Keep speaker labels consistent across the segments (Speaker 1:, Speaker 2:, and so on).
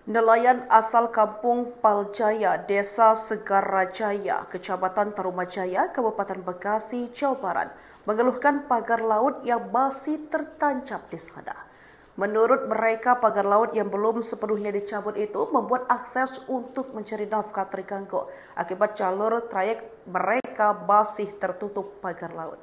Speaker 1: Nelayan asal kampung Paljaya, Desa Segarajaya, Kecamatan Tarumajaya, Kabupaten Bekasi, Jawa Barat, mengeluhkan pagar laut yang masih tertancap di sana. Menurut mereka, pagar laut yang belum sepenuhnya dicabut itu membuat akses untuk mencari nafkah terganggu akibat jalur trayek mereka masih tertutup pagar laut.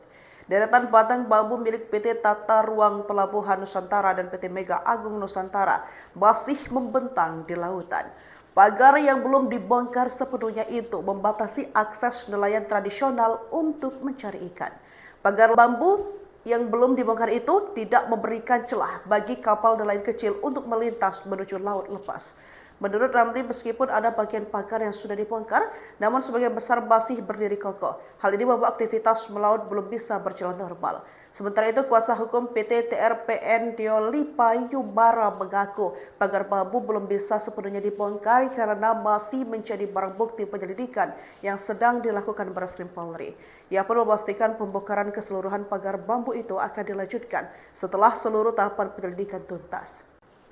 Speaker 1: Deretan batang bambu milik PT Tata Ruang Pelabuhan Nusantara dan PT Mega Agung Nusantara masih membentang di lautan. Pagar yang belum dibongkar sepenuhnya itu membatasi akses nelayan tradisional untuk mencari ikan. Pagar bambu yang belum dibongkar itu tidak memberikan celah bagi kapal nelayan kecil untuk melintas menuju laut lepas. Menurut Ramli, meskipun ada bagian pagar yang sudah dibongkar, namun sebagian besar masih berdiri kokoh. Hal ini membuat aktivitas melaut belum bisa berjalan normal. Sementara itu, kuasa hukum PT TRPN Diolipa Yubara mengaku pagar bambu belum bisa sepenuhnya dibongkar karena masih menjadi barang bukti penyelidikan yang sedang dilakukan Barreskrim Polri. Ia pun memastikan pembongkaran keseluruhan pagar bambu itu akan dilanjutkan setelah seluruh tahapan penyelidikan tuntas.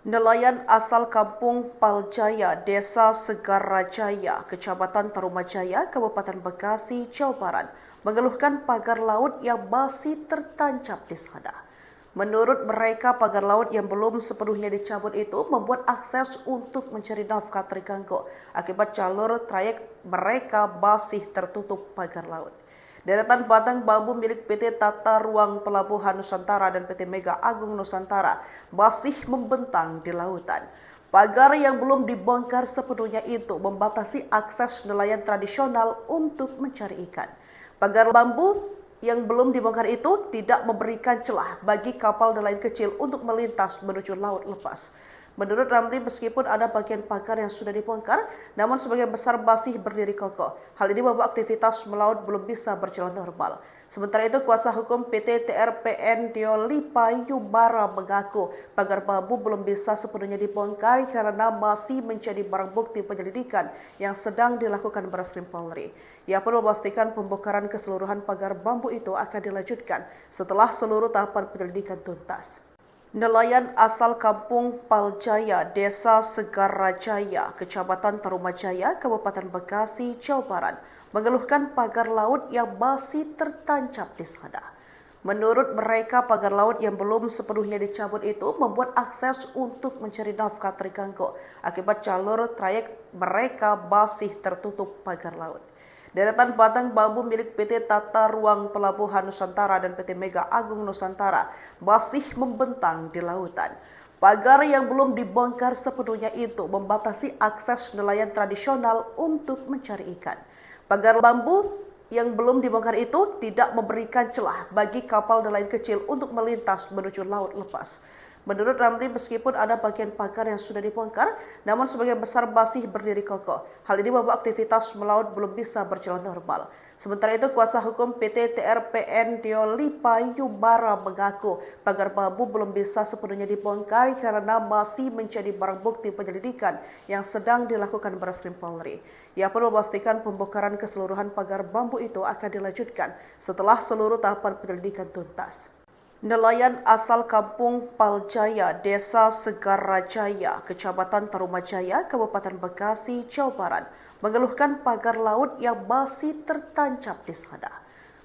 Speaker 1: Nelayan asal kampung Paljaya, Desa Segarajaya, Kecamatan Tarumajaya, Kabupaten Bekasi, Jawa Barat, mengeluhkan pagar laut yang masih tertancap di sana. Menurut mereka, pagar laut yang belum sepenuhnya dicabut itu membuat akses untuk mencari nafkah terganggu akibat jalur trayek mereka masih tertutup pagar laut. Deretan batang bambu milik PT Tata Ruang Pelabuhan Nusantara dan PT Mega Agung Nusantara masih membentang di lautan. Pagar yang belum dibongkar sepenuhnya itu membatasi akses nelayan tradisional untuk mencari ikan. Pagar bambu yang belum dibongkar itu tidak memberikan celah bagi kapal nelayan kecil untuk melintas menuju laut lepas. Menurut Ramli, meskipun ada bagian pagar yang sudah dibongkar, namun sebagian besar masih berdiri kokoh. Hal ini membuat aktivitas melaut belum bisa berjalan normal. Sementara itu, kuasa hukum PT TRPN Diolipa Yubara mengaku pagar bambu belum bisa sepenuhnya dibongkar karena masih menjadi barang bukti penyelidikan yang sedang dilakukan Barreskrim Polri. Ia pun memastikan pembongkaran keseluruhan pagar bambu itu akan dilanjutkan setelah seluruh tahapan penyelidikan tuntas. Nelayan asal kampung Paljaya, Desa Segarajaya, Kecamatan Tarumajaya, Kabupaten Bekasi, Jawa Barat, mengeluhkan pagar laut yang masih tertancap di sana. Menurut mereka, pagar laut yang belum sepenuhnya dicabut itu membuat akses untuk mencari nafkah terganggu akibat jalur trayek mereka masih tertutup pagar laut. Deretan batang bambu milik PT Tata Ruang Pelabuhan Nusantara dan PT Mega Agung Nusantara masih membentang di lautan. Pagar yang belum dibongkar sepenuhnya itu membatasi akses nelayan tradisional untuk mencari ikan. Pagar bambu yang belum dibongkar itu tidak memberikan celah bagi kapal nelayan kecil untuk melintas menuju laut lepas. Menurut Ramli, meskipun ada bagian pagar yang sudah dibongkar, namun sebagian besar masih berdiri kokoh. Hal ini membuat aktivitas melaut belum bisa berjalan normal. Sementara itu, kuasa hukum PT TRPN Diolipa Yubara mengaku pagar bambu belum bisa sepenuhnya dibongkar karena masih menjadi barang bukti penyelidikan yang sedang dilakukan Barreskrim Polri. Ia pun memastikan pembongkaran keseluruhan pagar bambu itu akan dilanjutkan setelah seluruh tahapan penyelidikan tuntas. Nelayan asal kampung Paljaya, Desa Segarajaya, Kecamatan Tarumajaya, Kabupaten Bekasi, Jawa Barat, mengeluhkan pagar laut yang masih tertancap di sana.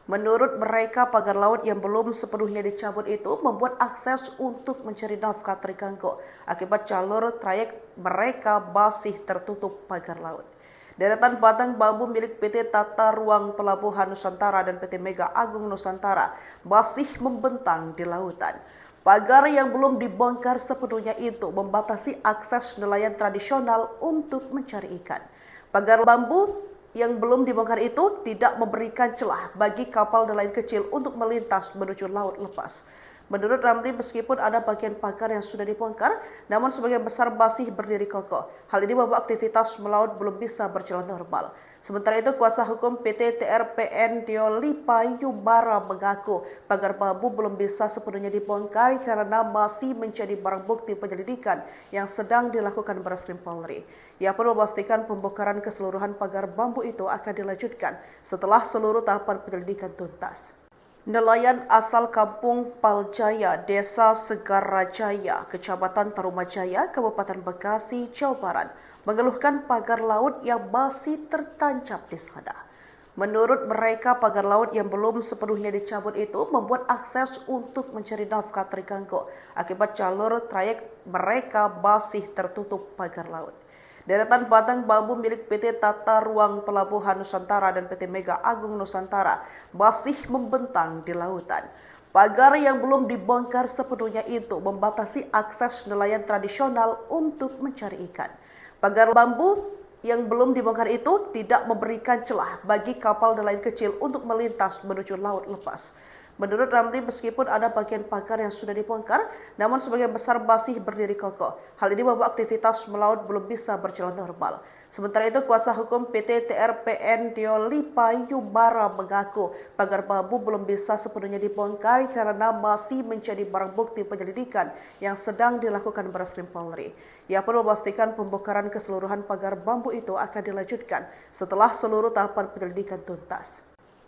Speaker 1: Menurut mereka, pagar laut yang belum sepenuhnya dicabut itu membuat akses untuk mencari nafkah terganggu akibat jalur trayek mereka masih tertutup pagar laut. Deretan batang bambu milik PT Tata Ruang Pelabuhan Nusantara dan PT Mega Agung Nusantara masih membentang di lautan. Pagar yang belum dibongkar sepenuhnya itu membatasi akses nelayan tradisional untuk mencari ikan. Pagar bambu yang belum dibongkar itu tidak memberikan celah bagi kapal nelayan kecil untuk melintas menuju laut lepas. Menurut Ramli, meskipun ada bagian pagar yang sudah dibongkar, namun sebagian besar masih berdiri kokoh. Hal ini membuat aktivitas melaut belum bisa berjalan normal. Sementara itu, kuasa hukum PT TRPN Diolipa Yubara mengaku pagar bambu belum bisa sepenuhnya dibongkar karena masih menjadi barang bukti penyelidikan yang sedang dilakukan Barreskrim Polri. Ia pun memastikan pembongkaran keseluruhan pagar bambu itu akan dilanjutkan setelah seluruh tahapan penyelidikan tuntas. Nelayan asal kampung Paljaya, Desa Segarajaya, Kecamatan Tarumajaya, Kabupaten Bekasi, Jawa Barat, mengeluhkan pagar laut yang masih tertancap di sana. Menurut mereka, pagar laut yang belum sepenuhnya dicabut itu membuat akses untuk mencari nafkah terganggu akibat jalur trayek mereka masih tertutup pagar laut. Deretan batang bambu milik PT Tata Ruang Pelabuhan Nusantara dan PT Mega Agung Nusantara masih membentang di lautan. Pagar yang belum dibongkar sepenuhnya itu membatasi akses nelayan tradisional untuk mencari ikan. Pagar bambu yang belum dibongkar itu tidak memberikan celah bagi kapal nelayan kecil untuk melintas menuju laut lepas. Menurut Ramli, meskipun ada bagian pagar yang sudah dibongkar, namun sebagian besar masih berdiri kokoh. Hal ini membuat aktivitas melaut belum bisa berjalan normal. Sementara itu, kuasa hukum PT TRPN Diolipa Yubara mengaku pagar bambu belum bisa sepenuhnya dibongkar karena masih menjadi barang bukti penyelidikan yang sedang dilakukan Barreskrim Polri. Ia pun memastikan pembongkaran keseluruhan pagar bambu itu akan dilanjutkan setelah seluruh tahapan penyelidikan tuntas.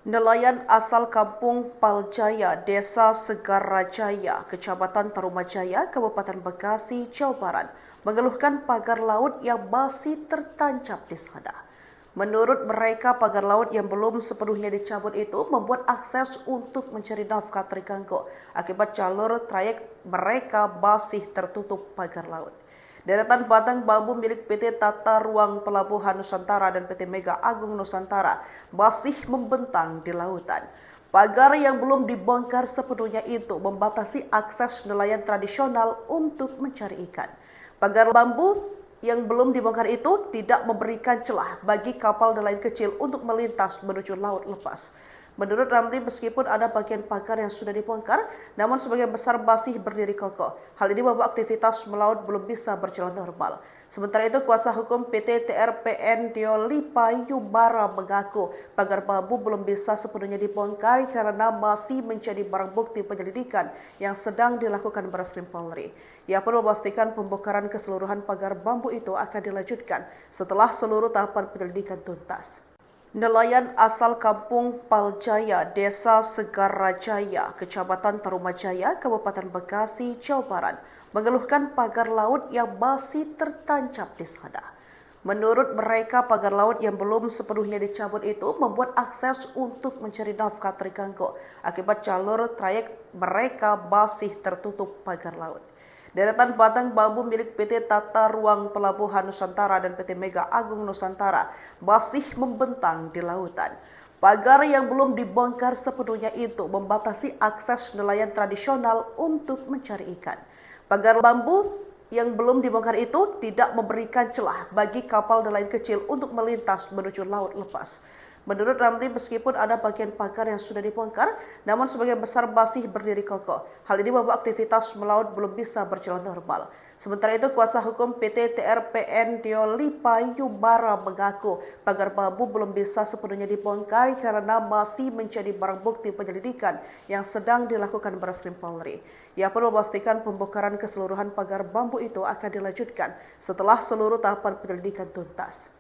Speaker 1: Nelayan asal kampung Paljaya, Desa Segarajaya, Kecamatan Tarumajaya, Kabupaten Bekasi, Jawa Barat, mengeluhkan pagar laut yang masih tertancap di sana. Menurut mereka, pagar laut yang belum sepenuhnya dicabut itu membuat akses untuk mencari nafkah terganggu akibat jalur trayek mereka masih tertutup pagar laut. Deretan batang bambu milik PT Tata Ruang Pelabuhan Nusantara dan PT Mega Agung Nusantara masih membentang di lautan. Pagar yang belum dibongkar sepenuhnya itu membatasi akses nelayan tradisional untuk mencari ikan. Pagar bambu yang belum dibongkar itu tidak memberikan celah bagi kapal nelayan kecil untuk melintas menuju laut lepas. Menurut Ramli, meskipun ada bagian pagar yang sudah dibongkar, namun sebagian besar masih berdiri kokoh. Hal ini membuat aktivitas melaut belum bisa berjalan normal. Sementara itu, kuasa hukum PT TRPN Diolipa Yubara mengaku pagar bambu belum bisa sepenuhnya dibongkar karena masih menjadi barang bukti penyelidikan yang sedang dilakukan Barreskrim Polri. Ia pun memastikan pembongkaran keseluruhan pagar bambu itu akan dilanjutkan setelah seluruh tahapan penyelidikan tuntas. Nelayan asal kampung Paljaya, Desa Segarajaya, Kecamatan Tarumajaya, Kabupaten Bekasi, Jawa Barat, mengeluhkan pagar laut yang masih tertancap di sana. Menurut mereka, pagar laut yang belum sepenuhnya dicabut itu membuat akses untuk mencari nafkah terganggu akibat jalur trayek mereka masih tertutup pagar laut. Deretan batang bambu milik PT Tata Ruang Pelabuhan Nusantara dan PT Mega Agung Nusantara masih membentang di lautan. Pagar yang belum dibongkar sepenuhnya itu membatasi akses nelayan tradisional untuk mencari ikan. Pagar bambu yang belum dibongkar itu tidak memberikan celah bagi kapal nelayan kecil untuk melintas menuju laut lepas. Menurut Ramli, meskipun ada bagian pagar yang sudah dibongkar, namun sebagian besar masih berdiri kokoh. Hal ini membuat aktivitas melaut belum bisa berjalan normal. Sementara itu, kuasa hukum PT TRPN Diolipa Yubara mengaku pagar bambu belum bisa sepenuhnya dibongkar karena masih menjadi barang bukti penyelidikan yang sedang dilakukan Barreskrim Polri. Ia pun memastikan pembongkaran keseluruhan pagar bambu itu akan dilanjutkan setelah seluruh tahapan penyelidikan tuntas.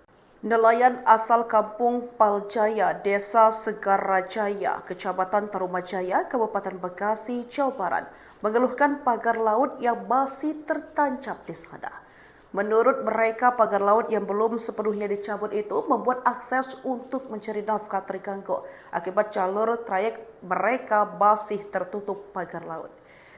Speaker 1: Nelayan asal kampung Paljaya, Desa Segarajaya, Kecamatan Tarumajaya, Kabupaten Bekasi, Jawa Barat, mengeluhkan pagar laut yang masih tertancap di sana. Menurut mereka, pagar laut yang belum sepenuhnya dicabut itu membuat akses untuk mencari nafkah terganggu akibat jalur trayek mereka masih tertutup pagar laut.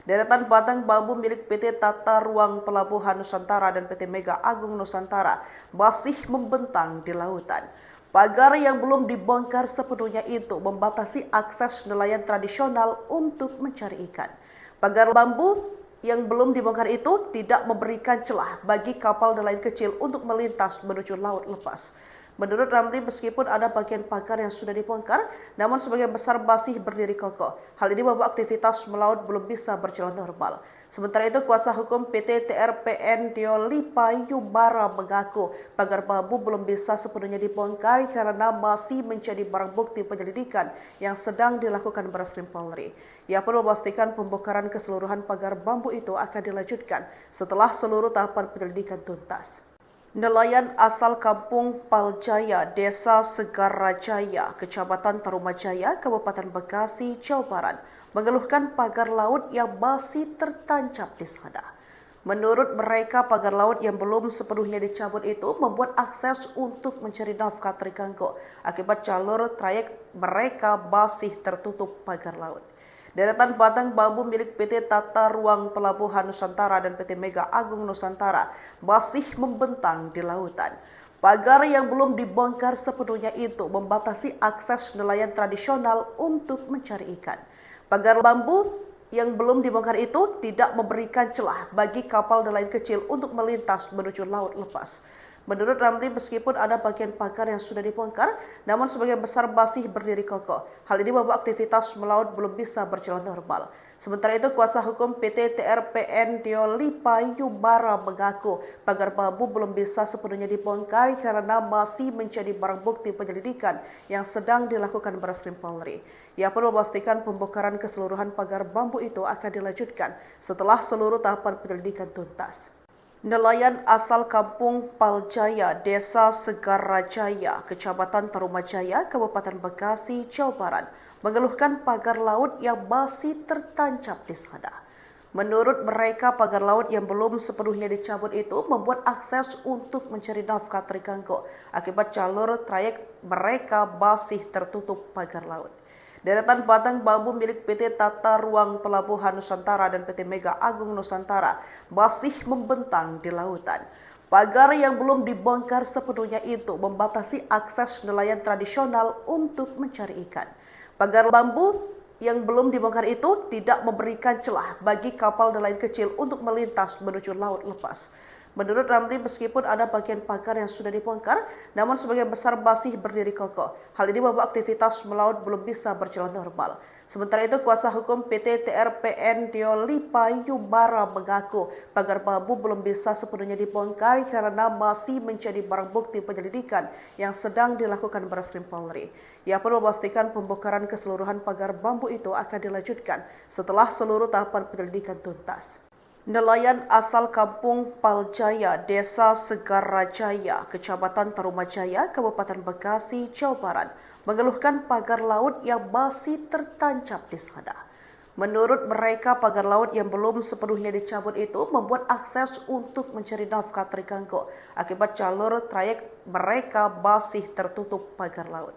Speaker 1: Deretan batang bambu milik PT Tata Ruang Pelabuhan Nusantara dan PT Mega Agung Nusantara masih membentang di lautan. Pagar yang belum dibongkar sepenuhnya itu membatasi akses nelayan tradisional untuk mencari ikan. Pagar bambu yang belum dibongkar itu tidak memberikan celah bagi kapal nelayan kecil untuk melintas menuju laut lepas. Menurut Ramli, meskipun ada bagian pagar yang sudah dibongkar, namun sebagian besar masih berdiri kokoh. Hal ini membuat aktivitas melaut belum bisa berjalan normal. Sementara itu, kuasa hukum PT TRPN Diolipa Yubara mengaku pagar bambu belum bisa sepenuhnya dibongkar karena masih menjadi barang bukti penyelidikan yang sedang dilakukan Barreskrim Polri. Ia pun memastikan pembongkaran keseluruhan pagar bambu itu akan dilanjutkan setelah seluruh tahapan penyelidikan tuntas. Nelayan asal kampung Paljaya, Desa Segarajaya, Kecamatan Tarumajaya, Kabupaten Bekasi, Jawa Barat, mengeluhkan pagar laut yang masih tertancap di sana. Menurut mereka, pagar laut yang belum sepenuhnya dicabut itu membuat akses untuk mencari nafkah terganggu akibat jalur trayek mereka masih tertutup pagar laut. Deretan batang bambu milik PT Tata Ruang Pelabuhan Nusantara dan PT Mega Agung Nusantara masih membentang di lautan. Pagar yang belum dibongkar sepenuhnya itu membatasi akses nelayan tradisional untuk mencari ikan. Pagar bambu yang belum dibongkar itu tidak memberikan celah bagi kapal nelayan kecil untuk melintas menuju laut lepas. Menurut Ramli, meskipun ada bagian pagar yang sudah dibongkar, namun sebagian besar masih berdiri kokoh. Hal ini membuat aktivitas melaut belum bisa berjalan normal. Sementara itu, kuasa hukum PT TRPN Diolipa Yubara mengaku pagar bambu belum bisa sepenuhnya dibongkar karena masih menjadi barang bukti penyelidikan yang sedang dilakukan Barreskrim Polri. Ia pun memastikan pembongkaran keseluruhan pagar bambu itu akan dilanjutkan setelah seluruh tahapan penyelidikan tuntas. Nelayan asal kampung Paljaya, Desa Segarajaya, Kecamatan Tarumajaya, Kabupaten Bekasi, Jawa Barat, mengeluhkan pagar laut yang masih tertancap di sana. Menurut mereka, pagar laut yang belum sepenuhnya dicabut itu membuat akses untuk mencari nafkah terganggu akibat jalur trayek mereka masih tertutup pagar laut. Deretan batang bambu milik PT Tata Ruang Pelabuhan Nusantara dan PT Mega Agung Nusantara masih membentang di lautan. Pagar yang belum dibongkar sepenuhnya itu membatasi akses nelayan tradisional untuk mencari ikan. Pagar bambu yang belum dibongkar itu tidak memberikan celah bagi kapal nelayan kecil untuk melintas menuju laut lepas. Menurut Ramli, meskipun ada bagian pagar yang sudah dibongkar, namun sebagian besar masih berdiri kokoh. Hal ini membuat aktivitas melaut belum bisa berjalan normal. Sementara itu, kuasa hukum PT TRPN Diolipa Yubara mengaku pagar bambu belum bisa sepenuhnya dibongkar karena masih menjadi barang bukti penyelidikan yang sedang dilakukan Barreskrim Polri. Ia pun memastikan pembongkaran keseluruhan pagar bambu itu akan dilanjutkan setelah seluruh tahapan penyelidikan tuntas. Nelayan asal kampung Paljaya, Desa Segarajaya, Kecamatan Tarumajaya, Kabupaten Bekasi, Jawa Barat, mengeluhkan pagar laut yang masih tertancap di sana. Menurut mereka, pagar laut yang belum sepenuhnya dicabut itu membuat akses untuk mencari nafkah terganggu akibat jalur trayek mereka masih tertutup pagar laut.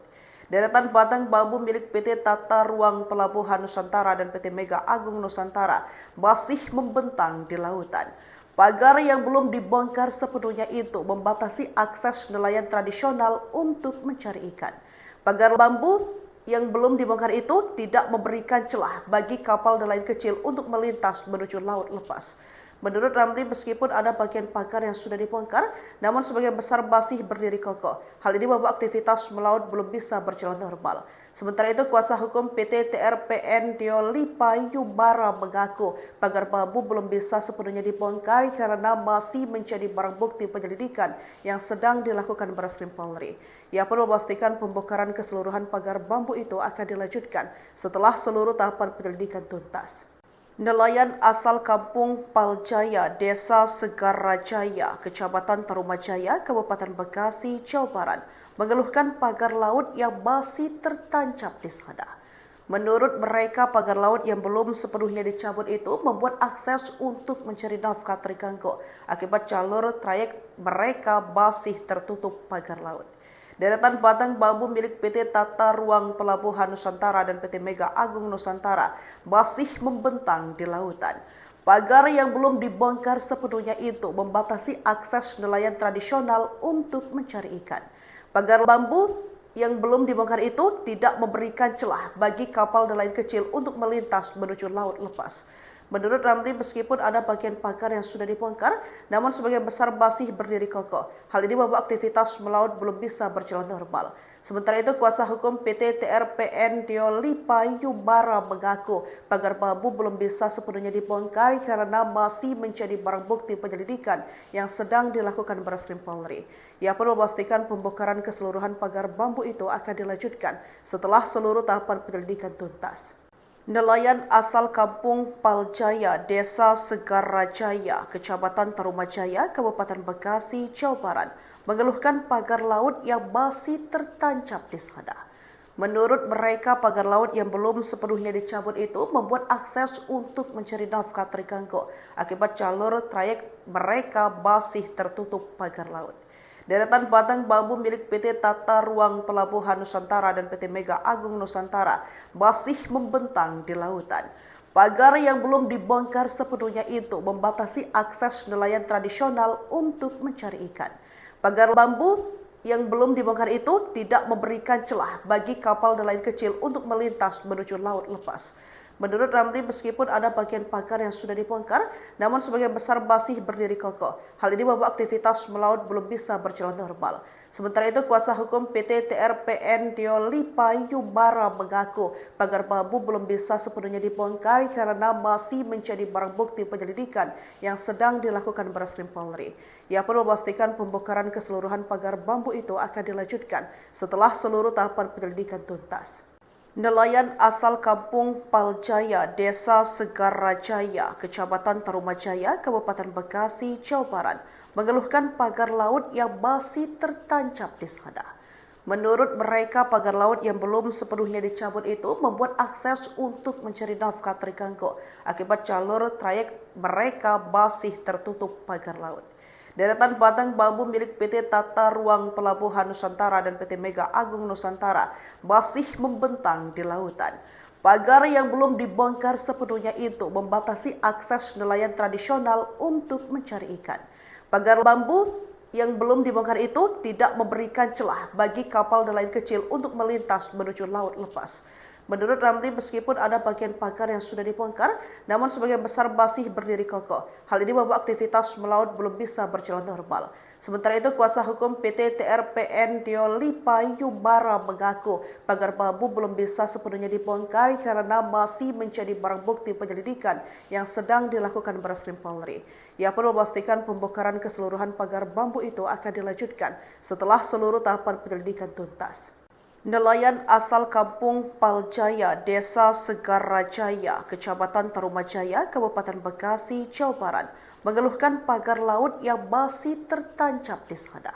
Speaker 1: Deretan batang bambu milik PT Tata Ruang Pelabuhan Nusantara dan PT Mega Agung Nusantara masih membentang di lautan. Pagar yang belum dibongkar sepenuhnya itu membatasi akses nelayan tradisional untuk mencari ikan. Pagar bambu yang belum dibongkar itu tidak memberikan celah bagi kapal nelayan kecil untuk melintas menuju laut lepas. Menurut Ramli, meskipun ada bagian pagar yang sudah dibongkar, namun sebagian besar masih berdiri kokoh. Hal ini membuat aktivitas melaut belum bisa berjalan normal. Sementara itu, kuasa hukum PT TRPN Diolipa Yubara mengaku pagar bambu belum bisa sepenuhnya dibongkar karena masih menjadi barang bukti penyelidikan yang sedang dilakukan Barreskrim Polri. Ia pun memastikan pembongkaran keseluruhan pagar bambu itu akan dilanjutkan setelah seluruh tahapan penyelidikan tuntas. Nelayan asal kampung Paljaya, Desa Segarajaya, Kecamatan Tarumajaya, Kabupaten Bekasi, Jawa Barat, mengeluhkan pagar laut yang masih tertancap di sana. Menurut mereka, pagar laut yang belum sepenuhnya dicabut itu membuat akses untuk mencari nafkah terganggu akibat jalur trayek mereka masih tertutup pagar laut. Deretan batang bambu milik PT Tata Ruang Pelabuhan Nusantara dan PT Mega Agung Nusantara masih membentang di lautan. Pagar yang belum dibongkar sepenuhnya itu membatasi akses nelayan tradisional untuk mencari ikan. Pagar bambu yang belum dibongkar itu tidak memberikan celah bagi kapal nelayan kecil untuk melintas menuju laut lepas. Menurut Ramli, meskipun ada bagian pagar yang sudah dibongkar, namun sebagian besar masih berdiri kokoh. Hal ini membuat aktivitas melaut belum bisa berjalan normal. Sementara itu, kuasa hukum PT TRPN Diolipa Yubara mengaku pagar bambu belum bisa sepenuhnya dibongkar karena masih menjadi barang bukti penyelidikan yang sedang dilakukan Barreskrim Polri. Ia pun memastikan pembongkaran keseluruhan pagar bambu itu akan dilanjutkan setelah seluruh tahapan penyelidikan tuntas. Nelayan asal kampung Paljaya, Desa Segarajaya, Kecamatan Tarumajaya, Kabupaten Bekasi, Jawa Barat, mengeluhkan pagar laut yang masih tertancap di sana. Menurut mereka, pagar laut yang belum sepenuhnya dicabut itu membuat akses untuk mencari nafkah terganggu akibat jalur trayek mereka masih tertutup pagar laut. Deretan batang bambu milik PT Tata Ruang Pelabuhan Nusantara dan PT Mega Agung Nusantara masih membentang di lautan. Pagar yang belum dibongkar sepenuhnya itu membatasi akses nelayan tradisional untuk mencari ikan. Pagar bambu yang belum dibongkar itu tidak memberikan celah bagi kapal nelayan kecil untuk melintas menuju laut lepas. Menurut Ramli, meskipun ada bagian pagar yang sudah dibongkar, namun sebagian besar masih berdiri kokoh. Hal ini membuat aktivitas melaut belum bisa berjalan normal. Sementara itu, kuasa hukum PT TRPN Diolipa Yubara mengaku pagar bambu belum bisa sepenuhnya dibongkar karena masih menjadi barang bukti penyelidikan yang sedang dilakukan Barreskrim Polri. Ia pun memastikan pembongkaran keseluruhan pagar bambu itu akan dilanjutkan setelah seluruh tahapan penyelidikan tuntas. Nelayan asal kampung Paljaya, Desa Segarajaya, Kecamatan Tarumajaya, Kabupaten Bekasi, Jawa Barat, mengeluhkan pagar laut yang masih tertancap di sana. Menurut mereka, pagar laut yang belum sepenuhnya dicabut itu membuat akses untuk mencari nafkah terganggu akibat jalur trayek mereka masih tertutup pagar laut. Deretan batang bambu milik PT Tata Ruang Pelabuhan Nusantara dan PT Mega Agung Nusantara masih membentang di lautan. Pagar yang belum dibongkar sepenuhnya itu membatasi akses nelayan tradisional untuk mencari ikan. Pagar bambu yang belum dibongkar itu tidak memberikan celah bagi kapal nelayan kecil untuk melintas menuju laut lepas. Menurut Ramli, meskipun ada bagian pagar yang sudah dibongkar, namun sebagian besar masih berdiri kokoh. Hal ini membuat aktivitas melaut belum bisa berjalan normal. Sementara itu, kuasa hukum PT TRPN Diolipa Yubara mengaku pagar bambu belum bisa sepenuhnya dibongkar karena masih menjadi barang bukti penyelidikan yang sedang dilakukan Barreskrim Polri. Ia pun memastikan pembongkaran keseluruhan pagar bambu itu akan dilanjutkan setelah seluruh tahapan penyelidikan tuntas. Nelayan asal kampung Paljaya, Desa Segarajaya, Kecamatan Tarumajaya, Kabupaten Bekasi, Jawa Barat, mengeluhkan pagar laut yang masih tertancap di sana.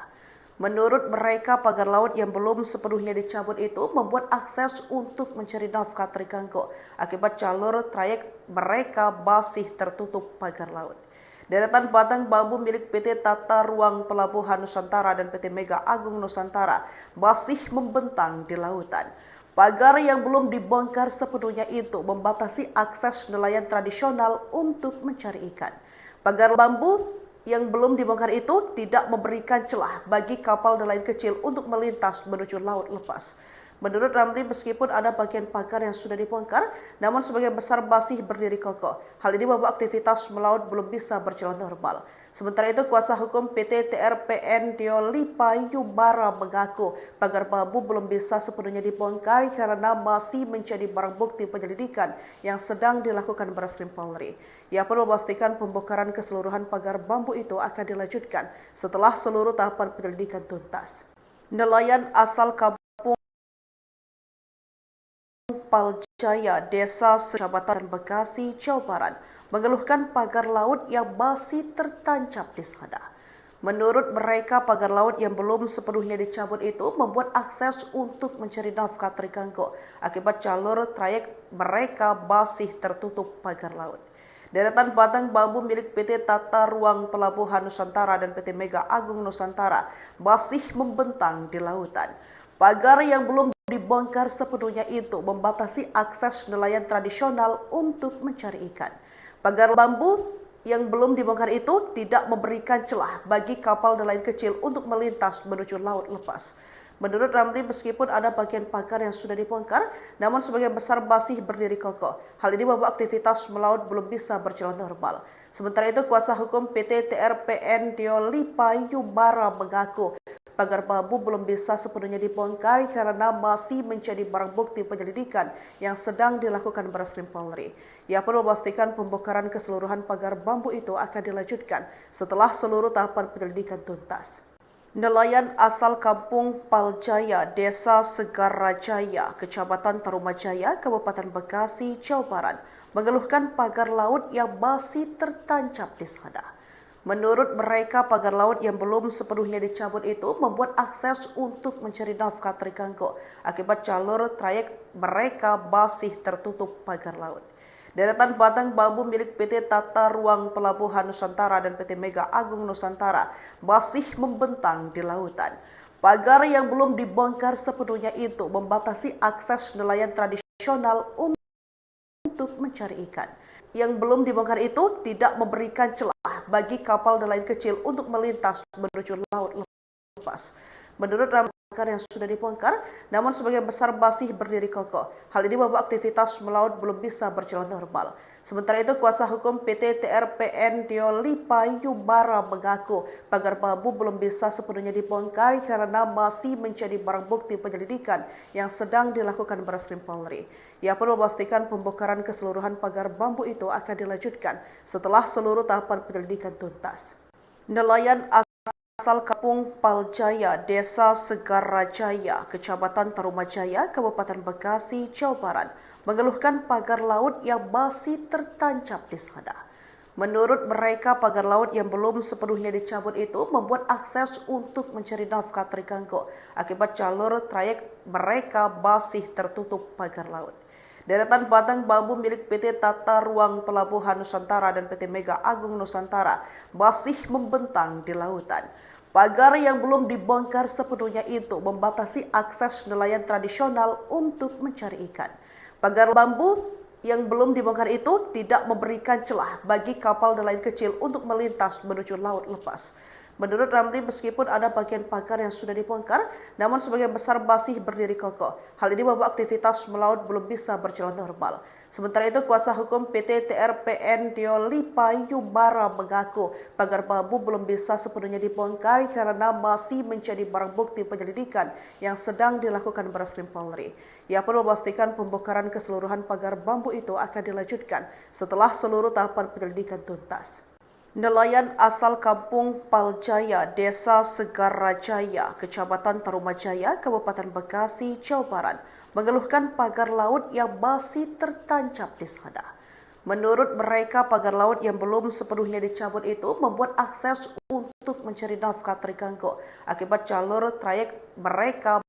Speaker 1: Menurut mereka, pagar laut yang belum sepenuhnya dicabut itu membuat akses untuk mencari nafkah terganggu akibat jalur trayek mereka masih tertutup pagar laut. Deretan batang bambu milik PT Tata Ruang Pelabuhan Nusantara dan PT Mega Agung Nusantara masih membentang di lautan. Pagar yang belum dibongkar sepenuhnya itu membatasi akses nelayan tradisional untuk mencari ikan. Pagar bambu yang belum dibongkar itu tidak memberikan celah bagi kapal nelayan kecil untuk melintas menuju laut lepas. Menurut Ramli, meskipun ada bagian pagar yang sudah dibongkar, namun sebagian besar masih berdiri kokoh. Hal ini membuat aktivitas melaut belum bisa berjalan normal. Sementara itu, kuasa hukum PT TRPN Diolipa Yubara mengaku pagar bambu belum bisa sepenuhnya dibongkar karena masih menjadi barang bukti penyelidikan yang sedang dilakukan Barreskrim Polri. Ia pun memastikan pembongkaran keseluruhan pagar bambu itu akan dilanjutkan setelah seluruh tahapan penyelidikan tuntas. Nelayan asal Paljaya, Desa Kecamatan Bekasi, Jawa Barat, mengeluhkan pagar laut yang masih tertancap di sana. Menurut mereka, pagar laut yang belum sepenuhnya dicabut itu membuat akses untuk mencari nafkah terganggu akibat jalur trayek mereka masih tertutup pagar laut. Deretan batang bambu milik PT Tata Ruang Pelabuhan Nusantara dan PT Mega Agung Nusantara masih membentang di lautan. Pagar yang belum dibongkar sepenuhnya itu membatasi akses nelayan tradisional untuk mencari ikan. Pagar bambu yang belum dibongkar itu tidak memberikan celah bagi kapal nelayan kecil untuk melintas menuju laut lepas. Menurut Ramli, meskipun ada bagian pagar yang sudah dibongkar, namun sebagian besar masih berdiri kokoh. Hal ini membuat aktivitas melaut belum bisa berjalan normal. Sementara itu, kuasa hukum PT TRPN Diolipa Yubara mengaku pagar bambu belum bisa sepenuhnya dibongkar karena masih menjadi barang bukti penyelidikan yang sedang dilakukan Barreskrim Polri. Ia pun memastikan pembongkaran keseluruhan pagar bambu itu akan dilanjutkan setelah seluruh tahapan penyelidikan tuntas. Nelayan asal kampung Paljaya, Desa Segarajaya, Kecamatan Tarumajaya, Kabupaten Bekasi, Jawa Barat, mengeluhkan pagar laut yang masih tertancap di sana. Menurut mereka, pagar laut yang belum sepenuhnya dicabut itu membuat akses untuk mencari nafkah terganggu akibat jalur trayek mereka masih tertutup pagar laut. Deretan batang bambu milik PT Tata Ruang Pelabuhan Nusantara dan PT Mega Agung Nusantara masih membentang di lautan. Pagar yang belum dibongkar sepenuhnya itu membatasi akses nelayan tradisional untuk mencari ikan. Yang belum dibongkar itu tidak memberikan celah bagi kapal nelayan kecil untuk melintas menuju laut lepas. Menurut pagar yang sudah dibongkar, namun sebagian besar masih berdiri kokoh. Hal ini membuat aktivitas melaut belum bisa berjalan normal. Sementara itu, kuasa hukum PT TRPN Diolipa Yubara mengaku pagar bambu belum bisa sepenuhnya dibongkar karena masih menjadi barang bukti penyelidikan yang sedang dilakukan Barreskrim Polri. Ia pun memastikan pembongkaran keseluruhan pagar bambu itu akan dilanjutkan setelah seluruh tahapan penyelidikan tuntas. Nelayan asal kampung Paljaya, Desa Segarajaya, Kecamatan Tarumajaya, Kabupaten Bekasi, Jawa Barat, mengeluhkan pagar laut yang masih tertancap di sana. Menurut mereka, pagar laut yang belum sepenuhnya dicabut itu membuat akses untuk mencari nafkah terganggu akibat jalur trayek mereka masih tertutup pagar laut. Deretan batang bambu milik PT Tata Ruang Pelabuhan Nusantara dan PT Mega Agung Nusantara masih membentang di lautan. Pagar yang belum dibongkar sepenuhnya itu membatasi akses nelayan tradisional untuk mencari ikan. Pagar bambu yang belum dibongkar itu tidak memberikan celah bagi kapal nelayan kecil untuk melintas menuju laut lepas. Menurut Ramli, meskipun ada bagian pagar yang sudah dibongkar, namun sebagian besar masih berdiri kokoh. Hal ini membuat aktivitas melaut belum bisa berjalan normal. Sementara itu, kuasa hukum PT TRPN Diolipa Yubara mengaku pagar bambu belum bisa sepenuhnya dibongkar karena masih menjadi barang bukti penyelidikan yang sedang dilakukan Barreskrim Polri. Ia pun memastikan pembongkaran keseluruhan pagar bambu itu akan dilanjutkan setelah seluruh tahapan penyelidikan tuntas. Nelayan asal kampung Paljaya, Desa Segarajaya, Kecamatan Tarumajaya, Kabupaten Bekasi, Jawa Barat, mengeluhkan pagar laut yang masih tertancap di sana. Menurut mereka, pagar laut yang belum sepenuhnya dicabut itu membuat akses untuk mencari nafkah terganggu akibat jalur trayek mereka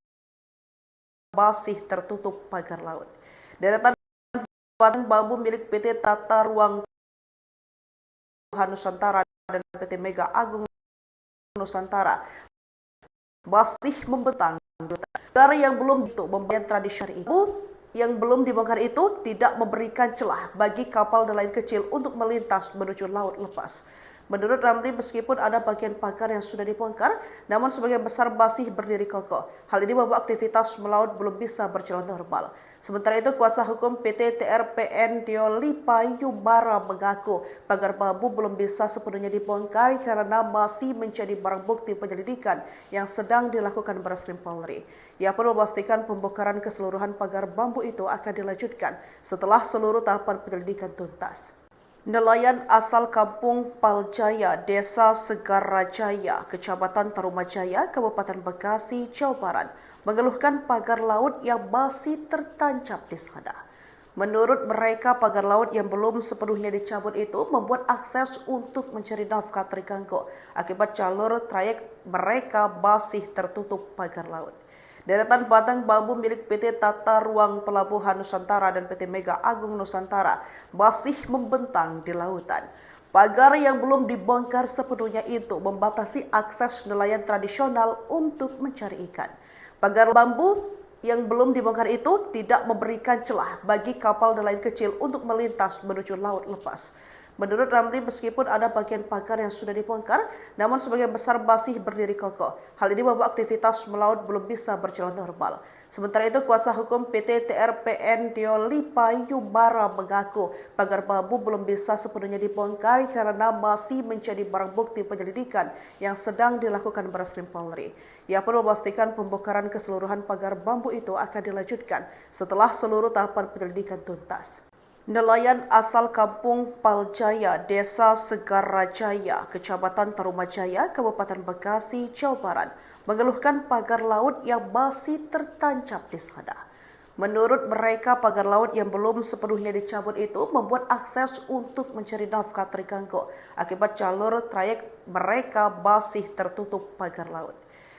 Speaker 1: masih tertutup pagar laut. Deretan batang bambu milik PT Tata Ruang Nusantara dan PT Mega Agung Nusantara masih membentang. Negara yang belum membayar tradisi itu yang belum dibongkar itu tidak memberikan celah bagi kapal nelayan kecil untuk melintas menuju laut lepas. Menurut Ramli, meskipun ada bagian pagar yang sudah dibongkar, namun sebagian besar masih berdiri kokoh. Hal ini membuat aktivitas melaut belum bisa berjalan normal. Sementara itu, kuasa hukum PT TRPN Diolipa Yubara mengaku pagar bambu belum bisa sepenuhnya dibongkar karena masih menjadi barang bukti penyelidikan yang sedang dilakukan Barreskrim Polri. Ia pun memastikan pembongkaran keseluruhan pagar bambu itu akan dilanjutkan setelah seluruh tahapan penyelidikan tuntas. Nelayan asal kampung Paljaya, Desa Segarajaya, Kecamatan Tarumajaya, Kabupaten Bekasi, Jawa Barat, mengeluhkan pagar laut yang masih tertancap di sana. Menurut mereka, pagar laut yang belum sepenuhnya dicabut itu membuat akses untuk mencari nafkah terganggu akibat jalur trayek mereka masih tertutup pagar laut. Deretan batang bambu milik PT Tata Ruang Pelabuhan Nusantara dan PT Mega Agung Nusantara masih membentang di lautan. Pagar yang belum dibongkar sepenuhnya itu membatasi akses nelayan tradisional untuk mencari ikan. Pagar bambu yang belum dibongkar itu tidak memberikan celah bagi kapal nelayan kecil untuk melintas menuju laut lepas. Menurut Ramli, meskipun ada bagian pagar yang sudah dibongkar, namun sebagian besar masih berdiri kokoh. Hal ini membuat aktivitas melaut belum bisa berjalan normal. Sementara itu, kuasa hukum PT TRPN Diolipa Yubara mengaku pagar bambu belum bisa sepenuhnya dibongkar karena masih menjadi barang bukti penyelidikan yang sedang dilakukan Barreskrim Polri. Ia pun memastikan pembongkaran keseluruhan pagar bambu itu akan dilanjutkan setelah seluruh tahapan penyelidikan tuntas. Nelayan asal kampung Paljaya, Desa Segarajaya, Kecamatan Tarumajaya, Kabupaten Bekasi, Jawa Barat, mengeluhkan pagar laut yang masih tertancap di sana. Menurut mereka, pagar laut yang belum sepenuhnya dicabut itu membuat akses untuk mencari nafkah terganggu akibat jalur trayek mereka masih tertutup pagar laut.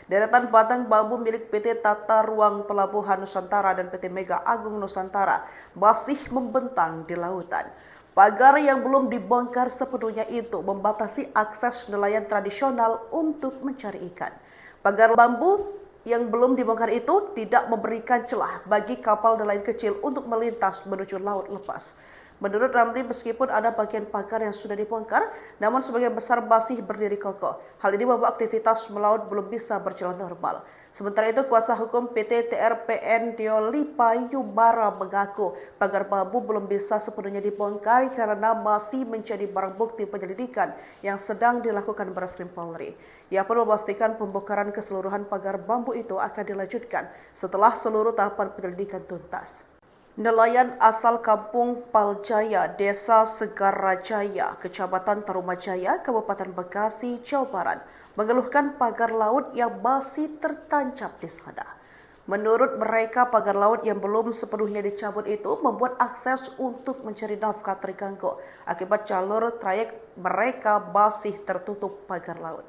Speaker 1: Deretan batang bambu milik PT Tata Ruang Pelabuhan Nusantara dan PT Mega Agung Nusantara masih membentang di lautan. Pagar yang belum dibongkar sepenuhnya itu membatasi akses nelayan tradisional untuk mencari ikan. Pagar bambu yang belum dibongkar itu tidak memberikan celah bagi kapal nelayan kecil untuk melintas menuju laut lepas. Menurut Ramli, meskipun ada bagian pagar yang sudah dibongkar, namun sebagian besar masih berdiri kokoh. Hal ini membuat aktivitas melaut belum bisa berjalan normal. Sementara itu, kuasa hukum PT TRPN Diolipa Yubara mengaku pagar bambu belum bisa sepenuhnya dibongkar karena masih menjadi barang bukti penyelidikan yang sedang dilakukan Barreskrim Polri. Ia pun memastikan pembongkaran keseluruhan pagar bambu itu akan dilanjutkan setelah seluruh tahapan penyelidikan tuntas. Nelayan asal kampung Paljaya, Desa Segarajaya, Kecamatan Tarumajaya, Kabupaten Bekasi, Jawa Barat, mengeluhkan pagar laut yang masih tertancap di sana. Menurut mereka, pagar laut yang belum sepenuhnya dicabut itu membuat akses untuk mencari nafkah terganggu akibat jalur trayek mereka masih tertutup pagar laut.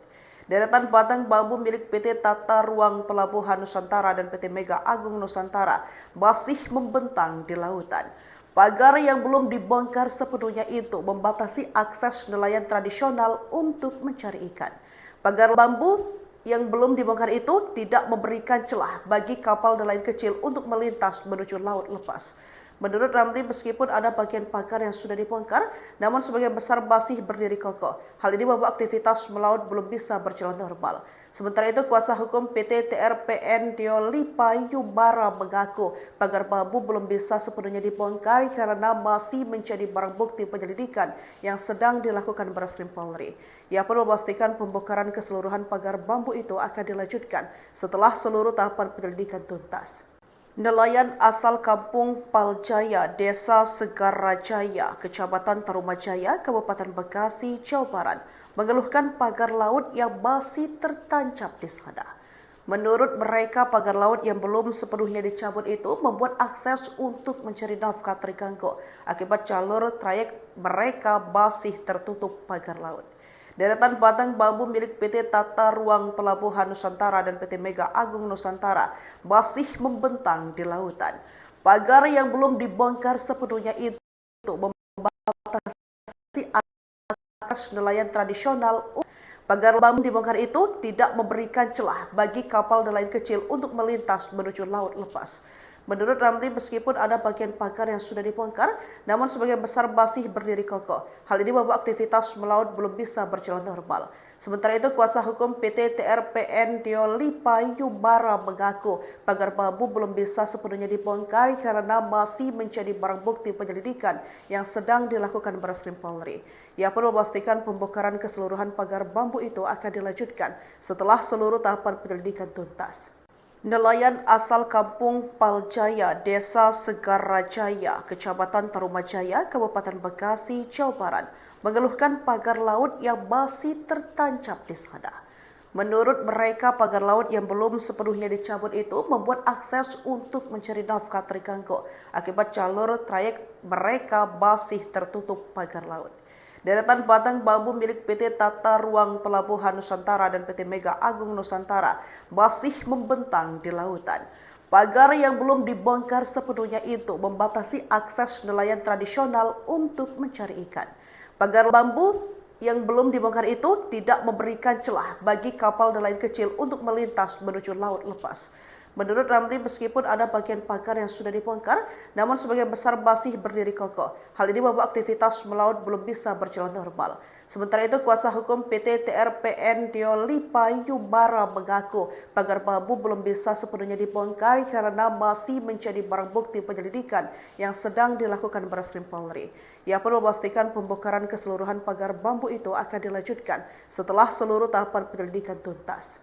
Speaker 1: Deretan batang bambu milik PT Tata Ruang Pelabuhan Nusantara dan PT Mega Agung Nusantara masih membentang di lautan. Pagar yang belum dibongkar sepenuhnya itu membatasi akses nelayan tradisional untuk mencari ikan. Pagar bambu yang belum dibongkar itu tidak memberikan celah bagi kapal nelayan kecil untuk melintas menuju laut lepas. Menurut Ramli, meskipun ada bagian pagar yang sudah dibongkar, namun sebagian besar masih berdiri kokoh. Hal ini membuat aktivitas melaut belum bisa berjalan normal. Sementara itu, kuasa hukum PT TRPN Diolipa Yubara mengaku pagar bambu belum bisa sepenuhnya dibongkar karena masih menjadi barang bukti penyelidikan yang sedang dilakukan Barreskrim Polri. Ia pun memastikan pembongkaran keseluruhan pagar bambu itu akan dilanjutkan setelah seluruh tahapan penyelidikan tuntas. Nelayan asal kampung Paljaya, Desa Segarajaya, Kecamatan Tarumajaya, Kabupaten Bekasi, Jawa Barat, mengeluhkan pagar laut yang masih tertancap di sana. Menurut mereka, pagar laut yang belum sepenuhnya dicabut itu membuat akses untuk mencari nafkah terganggu akibat jalur trayek mereka masih tertutup pagar laut. Deretan batang bambu milik PT Tata Ruang Pelabuhan Nusantara dan PT Mega Agung Nusantara masih membentang di lautan. Pagar yang belum dibongkar sepenuhnya itu membatasi akses nelayan tradisional. Pagar bambu dibongkar itu tidak memberikan celah bagi kapal nelayan kecil untuk melintas menuju laut lepas. Menurut Ramli, meskipun ada bagian pagar yang sudah dibongkar, namun sebagian besar masih berdiri kokoh. Hal ini membuat aktivitas melaut belum bisa berjalan normal. Sementara itu, kuasa hukum PT TRPN Diolipa Yubara mengaku pagar bambu belum bisa sepenuhnya dibongkar karena masih menjadi barang bukti penyelidikan yang sedang dilakukan Barreskrim Polri. Ia pun memastikan pembongkaran keseluruhan pagar bambu itu akan dilanjutkan setelah seluruh tahapan penyelidikan tuntas. Nelayan asal kampung Paljaya, Desa Segarajaya, Kecamatan Tarumajaya, Kabupaten Bekasi, Jawa Barat, mengeluhkan pagar laut yang masih tertancap di sana. Menurut mereka, pagar laut yang belum sepenuhnya dicabut itu membuat akses untuk mencari nafkah terganggu akibat jalur trayek mereka masih tertutup pagar laut. Deretan batang bambu milik PT Tata Ruang Pelabuhan Nusantara dan PT Mega Agung Nusantara masih membentang di lautan. Pagar yang belum dibongkar sepenuhnya itu membatasi akses nelayan tradisional untuk mencari ikan. Pagar bambu yang belum dibongkar itu tidak memberikan celah bagi kapal nelayan kecil untuk melintas menuju laut lepas. Menurut Ramli, meskipun ada bagian pagar yang sudah dibongkar, namun sebagian besar masih berdiri kokoh. Hal ini membuat aktivitas melaut belum bisa berjalan normal. Sementara itu, kuasa hukum PT TRPN Diolipa Yubara mengaku pagar bambu belum bisa sepenuhnya dibongkar karena masih menjadi barang bukti penyelidikan yang sedang dilakukan Barreskrim Polri. Ia pun memastikan pembongkaran keseluruhan pagar bambu itu akan dilanjutkan setelah seluruh tahapan penyelidikan tuntas.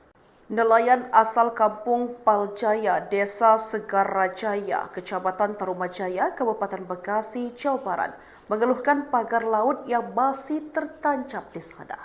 Speaker 1: Nelayan asal kampung Paljaya, Desa Segarajaya, Kecamatan Tarumajaya, Kabupaten Bekasi, Jawa Barat, mengeluhkan pagar laut yang masih tertancap di sana.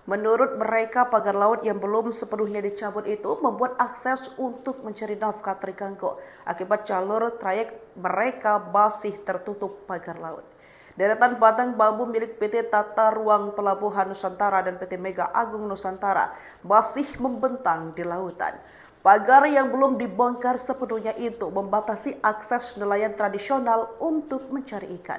Speaker 1: Menurut mereka, pagar laut yang belum sepenuhnya dicabut itu membuat akses untuk mencari nafkah terganggu akibat jalur trayek mereka masih tertutup pagar laut. Deretan batang bambu milik PT Tata Ruang Pelabuhan Nusantara dan PT Mega Agung Nusantara masih membentang di lautan. Pagar yang belum dibongkar sepenuhnya itu membatasi akses nelayan tradisional untuk mencari ikan.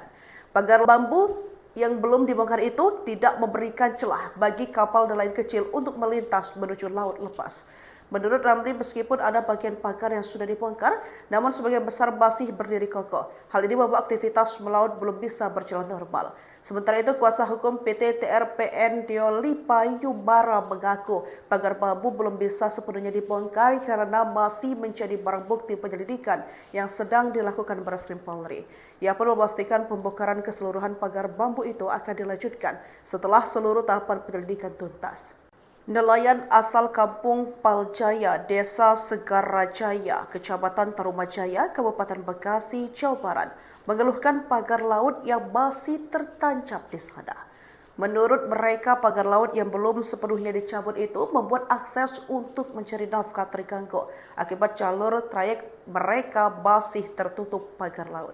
Speaker 1: Pagar bambu yang belum dibongkar itu tidak memberikan celah bagi kapal nelayan kecil untuk melintas menuju laut lepas. Menurut Ramli, meskipun ada bagian pagar yang sudah dibongkar, namun sebagian besar masih berdiri kokoh. Hal ini membuat aktivitas melaut belum bisa berjalan normal. Sementara itu, kuasa hukum PT TRPN Diolipa Yubara mengaku pagar bambu belum bisa sepenuhnya dibongkar karena masih menjadi barang bukti penyelidikan yang sedang dilakukan Barreskrim Polri. Ia pun memastikan pembongkaran keseluruhan pagar bambu itu akan dilanjutkan setelah seluruh tahapan penyelidikan tuntas. Nelayan asal kampung Paljaya, Desa Segarajaya, Kecamatan Tarumajaya, Kabupaten Bekasi, Jawa Barat, mengeluhkan pagar laut yang masih tertancap di sana. Menurut mereka, pagar laut yang belum sepenuhnya dicabut itu membuat akses untuk mencari nafkah terganggu akibat jalur trayek mereka masih tertutup pagar laut.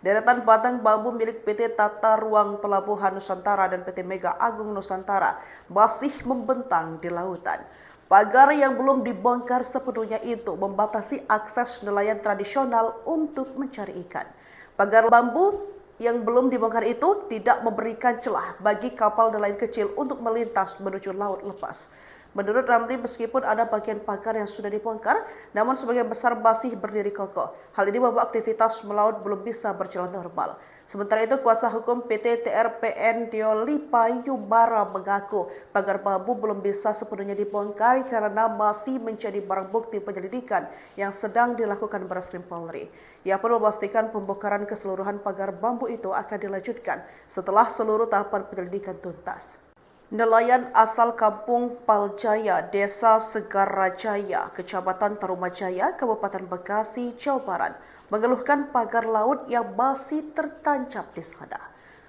Speaker 1: Deretan batang bambu milik PT Tata Ruang Pelabuhan Nusantara dan PT Mega Agung Nusantara masih membentang di lautan. Pagar yang belum dibongkar sepenuhnya itu membatasi akses nelayan tradisional untuk mencari ikan. Pagar bambu yang belum dibongkar itu tidak memberikan celah bagi kapal nelayan kecil untuk melintas menuju laut lepas. Menurut Ramli, meskipun ada bagian pagar yang sudah dibongkar, namun sebagian besar masih berdiri kokoh. Hal ini membuat aktivitas melaut belum bisa berjalan normal. Sementara itu, kuasa hukum PT TRPN Diolipa Yubara mengaku pagar bambu belum bisa sepenuhnya dibongkar karena masih menjadi barang bukti penyelidikan yang sedang dilakukan Barreskrim Polri. Ia pun memastikan pembongkaran keseluruhan pagar bambu itu akan dilanjutkan setelah seluruh tahapan penyelidikan tuntas. Nelayan asal kampung Paljaya, Desa Segarajaya, Kecamatan Tarumajaya, Kabupaten Bekasi, Jawa Barat, mengeluhkan pagar laut yang masih tertancap di sana.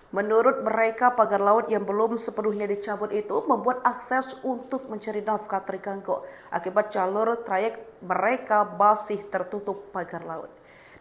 Speaker 1: Menurut mereka, pagar laut yang belum sepenuhnya dicabut itu membuat akses untuk mencari nafkah terganggu akibat jalur trayek mereka masih tertutup pagar laut.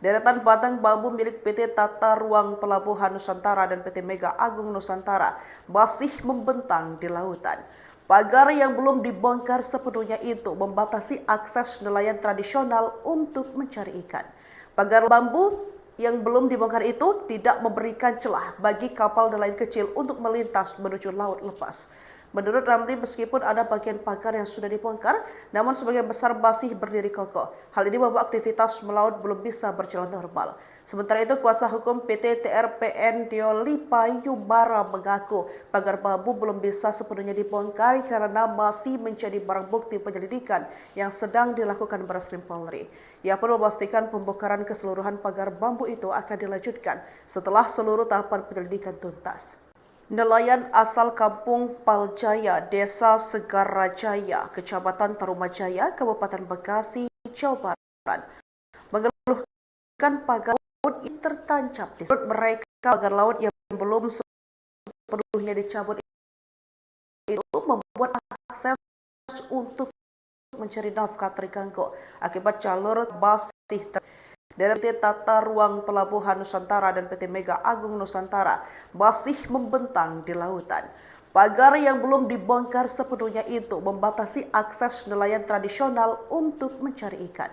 Speaker 1: Deretan batang bambu milik PT Tata Ruang Pelabuhan Nusantara dan PT Mega Agung Nusantara masih membentang di lautan. Pagar yang belum dibongkar sepenuhnya itu membatasi akses nelayan tradisional untuk mencari ikan. Pagar bambu yang belum dibongkar itu tidak memberikan celah bagi kapal nelayan kecil untuk melintas menuju laut lepas. Menurut Ramli, meskipun ada bagian pagar yang sudah dibongkar, namun sebagian besar masih berdiri kokoh. Hal ini membuat aktivitas melaut belum bisa berjalan normal. Sementara itu, kuasa hukum PT TRPN Diolipa Yubara mengaku pagar bambu belum bisa sepenuhnya dibongkar karena masih menjadi barang bukti penyelidikan yang sedang dilakukan Barreskrim Polri. Ia pun memastikan pembongkaran keseluruhan pagar bambu itu akan dilanjutkan setelah seluruh tahapan penyelidikan tuntas. Nelayan asal kampung Paljaya, Desa Segarajaya, Kecamatan Tarumajaya, Kabupaten Bekasi, Jawa Barat, mengeluhkan pagar laut yang tertancap di sana. Mereka, pagar laut yang belum sepenuhnya dicabut itu membuat akses untuk mencari nafkah terganggu akibat jalur masih dari PT Tata Ruang Pelabuhan Nusantara dan PT Mega Agung Nusantara masih membentang di lautan. Pagar yang belum dibongkar sepenuhnya itu membatasi akses nelayan tradisional untuk mencari ikan.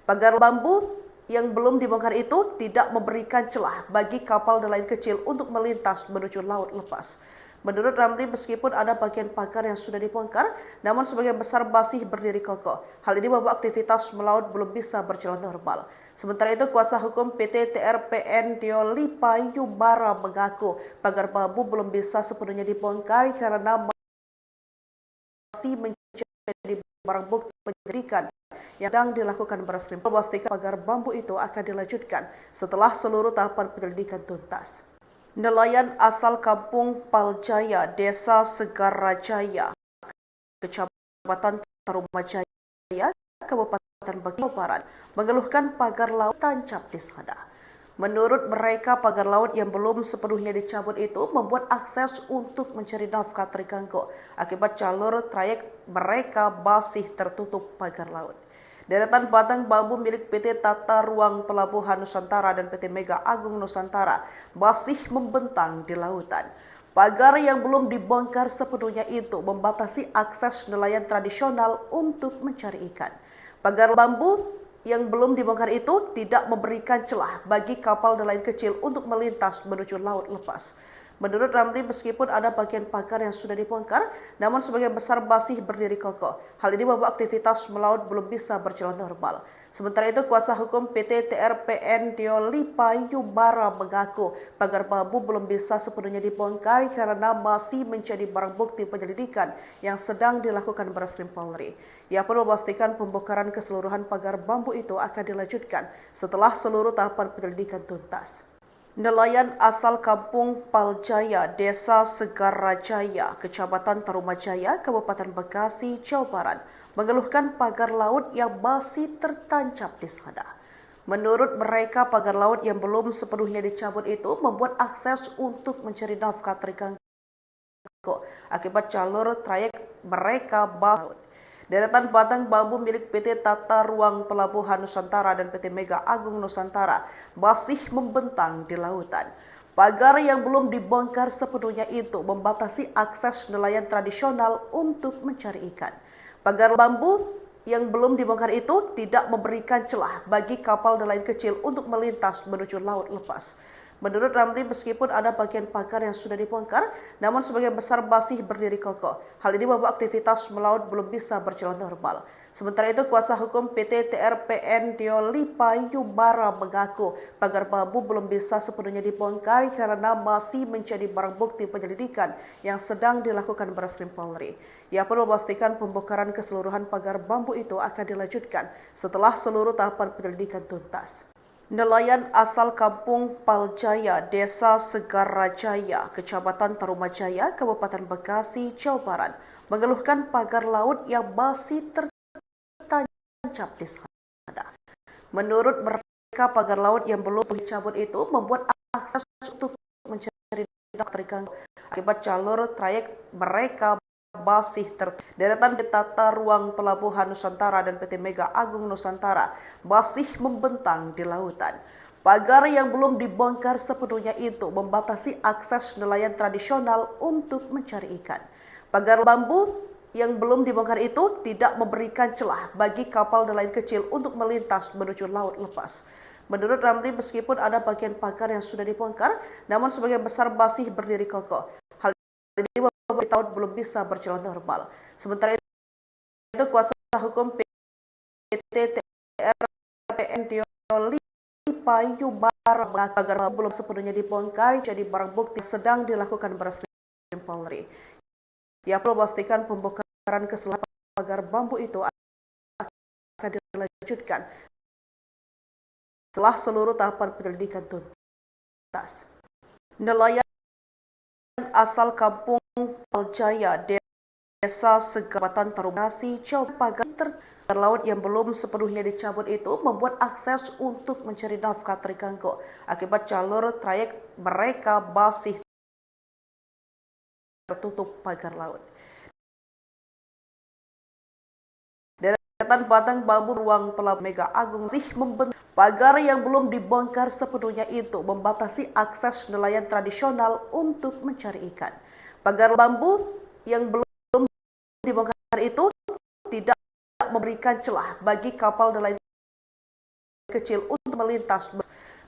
Speaker 1: Pagar bambu yang belum dibongkar itu tidak memberikan celah bagi kapal nelayan kecil untuk melintas menuju laut lepas. Menurut Ramli, meskipun ada bagian pagar yang sudah dibongkar, namun sebagian besar masih berdiri kokoh. Hal ini membuat aktivitas melaut belum bisa berjalan normal. Sementara itu, kuasa hukum PT TRPN Diolipa Yubara mengaku pagar bambu belum bisa sepenuhnya dibongkar karena masih menjadi barang bukti penyelidikan yang sedang dilakukan Barreskrim. Memastikan pagar bambu itu akan dilanjutkan setelah seluruh tahapan penyelidikan tuntas. Nelayan asal kampung Paljaya, Desa Segarajaya, Kecamatan Tarumajaya, Kabupaten Bekasi, Jawa Barat, mengeluhkan pagar laut tancap di sana. Menurut mereka, pagar laut yang belum sepenuhnya dicabut itu membuat akses untuk mencari nafkah terganggu. Akibat jalur trayek mereka masih tertutup pagar laut. Deretan batang bambu milik PT Tata Ruang Pelabuhan Nusantara dan PT Mega Agung Nusantara masih membentang di lautan. Pagar yang belum dibongkar sepenuhnya itu membatasi akses nelayan tradisional untuk mencari ikan. Pagar bambu yang belum dibongkar itu tidak memberikan celah bagi kapal nelayan kecil untuk melintas menuju laut lepas. Menurut Ramli, meskipun ada bagian pagar yang sudah dibongkar, namun sebagian besar masih berdiri kokoh. Hal ini membuat aktivitas melaut belum bisa berjalan normal. Sementara itu, kuasa hukum PT TRPN Diolipa Yubara mengaku pagar bambu belum bisa sepenuhnya dibongkar karena masih menjadi barang bukti penyelidikan yang sedang dilakukan Barreskrim Polri. Ia pun memastikan pembongkaran keseluruhan pagar bambu itu akan dilanjutkan setelah seluruh tahapan penyelidikan tuntas. Nelayan asal kampung Paljaya, Desa Segarajaya, Kecamatan Tarumajaya, Kabupaten Bekasi, Jawa Barat, mengeluhkan pagar laut yang masih tertancap di sana. Menurut mereka, pagar laut yang belum sepenuhnya dicabut itu membuat akses untuk mencari nafkah terganggu akibat jalur trayek mereka laut. Deretan batang bambu milik PT Tata Ruang Pelabuhan Nusantara dan PT Mega Agung Nusantara masih membentang di lautan. Pagar yang belum dibongkar sepenuhnya itu membatasi akses nelayan tradisional untuk mencari ikan. Pagar bambu yang belum dibongkar itu tidak memberikan celah bagi kapal nelayan kecil untuk melintas menuju laut lepas. Menurut Ramli, meskipun ada bagian pagar yang sudah dibongkar, namun sebagian besar masih berdiri kokoh. Hal ini membuat aktivitas melaut belum bisa berjalan normal. Sementara itu, kuasa hukum PT TRPN Diolipa Yubara mengaku pagar bambu belum bisa sepenuhnya dibongkar karena masih menjadi barang bukti penyelidikan yang sedang dilakukan Barreskrim Polri. Ia pun memastikan pembongkaran keseluruhan pagar bambu itu akan dilanjutkan setelah seluruh tahapan penyelidikan tuntas. Nelayan asal kampung Paljaya, Desa Segarajaya, Kecamatan Tarumajaya, Kabupaten Bekasi, Jawa Barat, mengeluhkan pagar laut yang masih tertancap di sana. Menurut mereka, pagar laut yang belum dicabut itu membuat akses untuk mencari nafkah terganggu akibat jalur trayek mereka masih deretan Tata Ruang Pelabuhan Nusantara dan PT Mega Agung Nusantara masih membentang di lautan. Pagar yang belum dibongkar sepenuhnya itu membatasi akses nelayan tradisional untuk mencari ikan. Pagar bambu yang belum dibongkar itu tidak memberikan celah bagi kapal nelayan kecil untuk melintas menuju laut lepas. Menurut Ramli, meskipun ada bagian pagar yang sudah dibongkar, namun sebagian besar masih berdiri kokoh. Hal ini tahun belum bisa berjalan normal. Sementara itu, kuasa hukum PT TRPN Diolipa Yubara mengaku pagar belum sepenuhnya dibongkar jadi barang bukti sedang dilakukan Barreskrim Polri. Ia perlu memastikan pembongkaran keseluruhan pagar bambu itu akan dilanjutkan setelah seluruh tahapan penyelidikan tuntas. Nelayan asal kampung Paljaya, Desa Segarajaya, Tarumajaya, Jawa Barat, pagar laut yang belum sepenuhnya dicabut itu membuat akses untuk mencari nafkah terganggu akibat jalur trayek mereka masih tertutup pagar laut. Deretan batang bambu ruang Pelabuhan Mega Agung masih membentang. Pagar yang belum dibongkar sepenuhnya itu membatasi akses nelayan tradisional untuk mencari ikan. Pagar bambu yang belum dibongkar itu tidak memberikan celah bagi kapal nelayan kecil untuk melintas.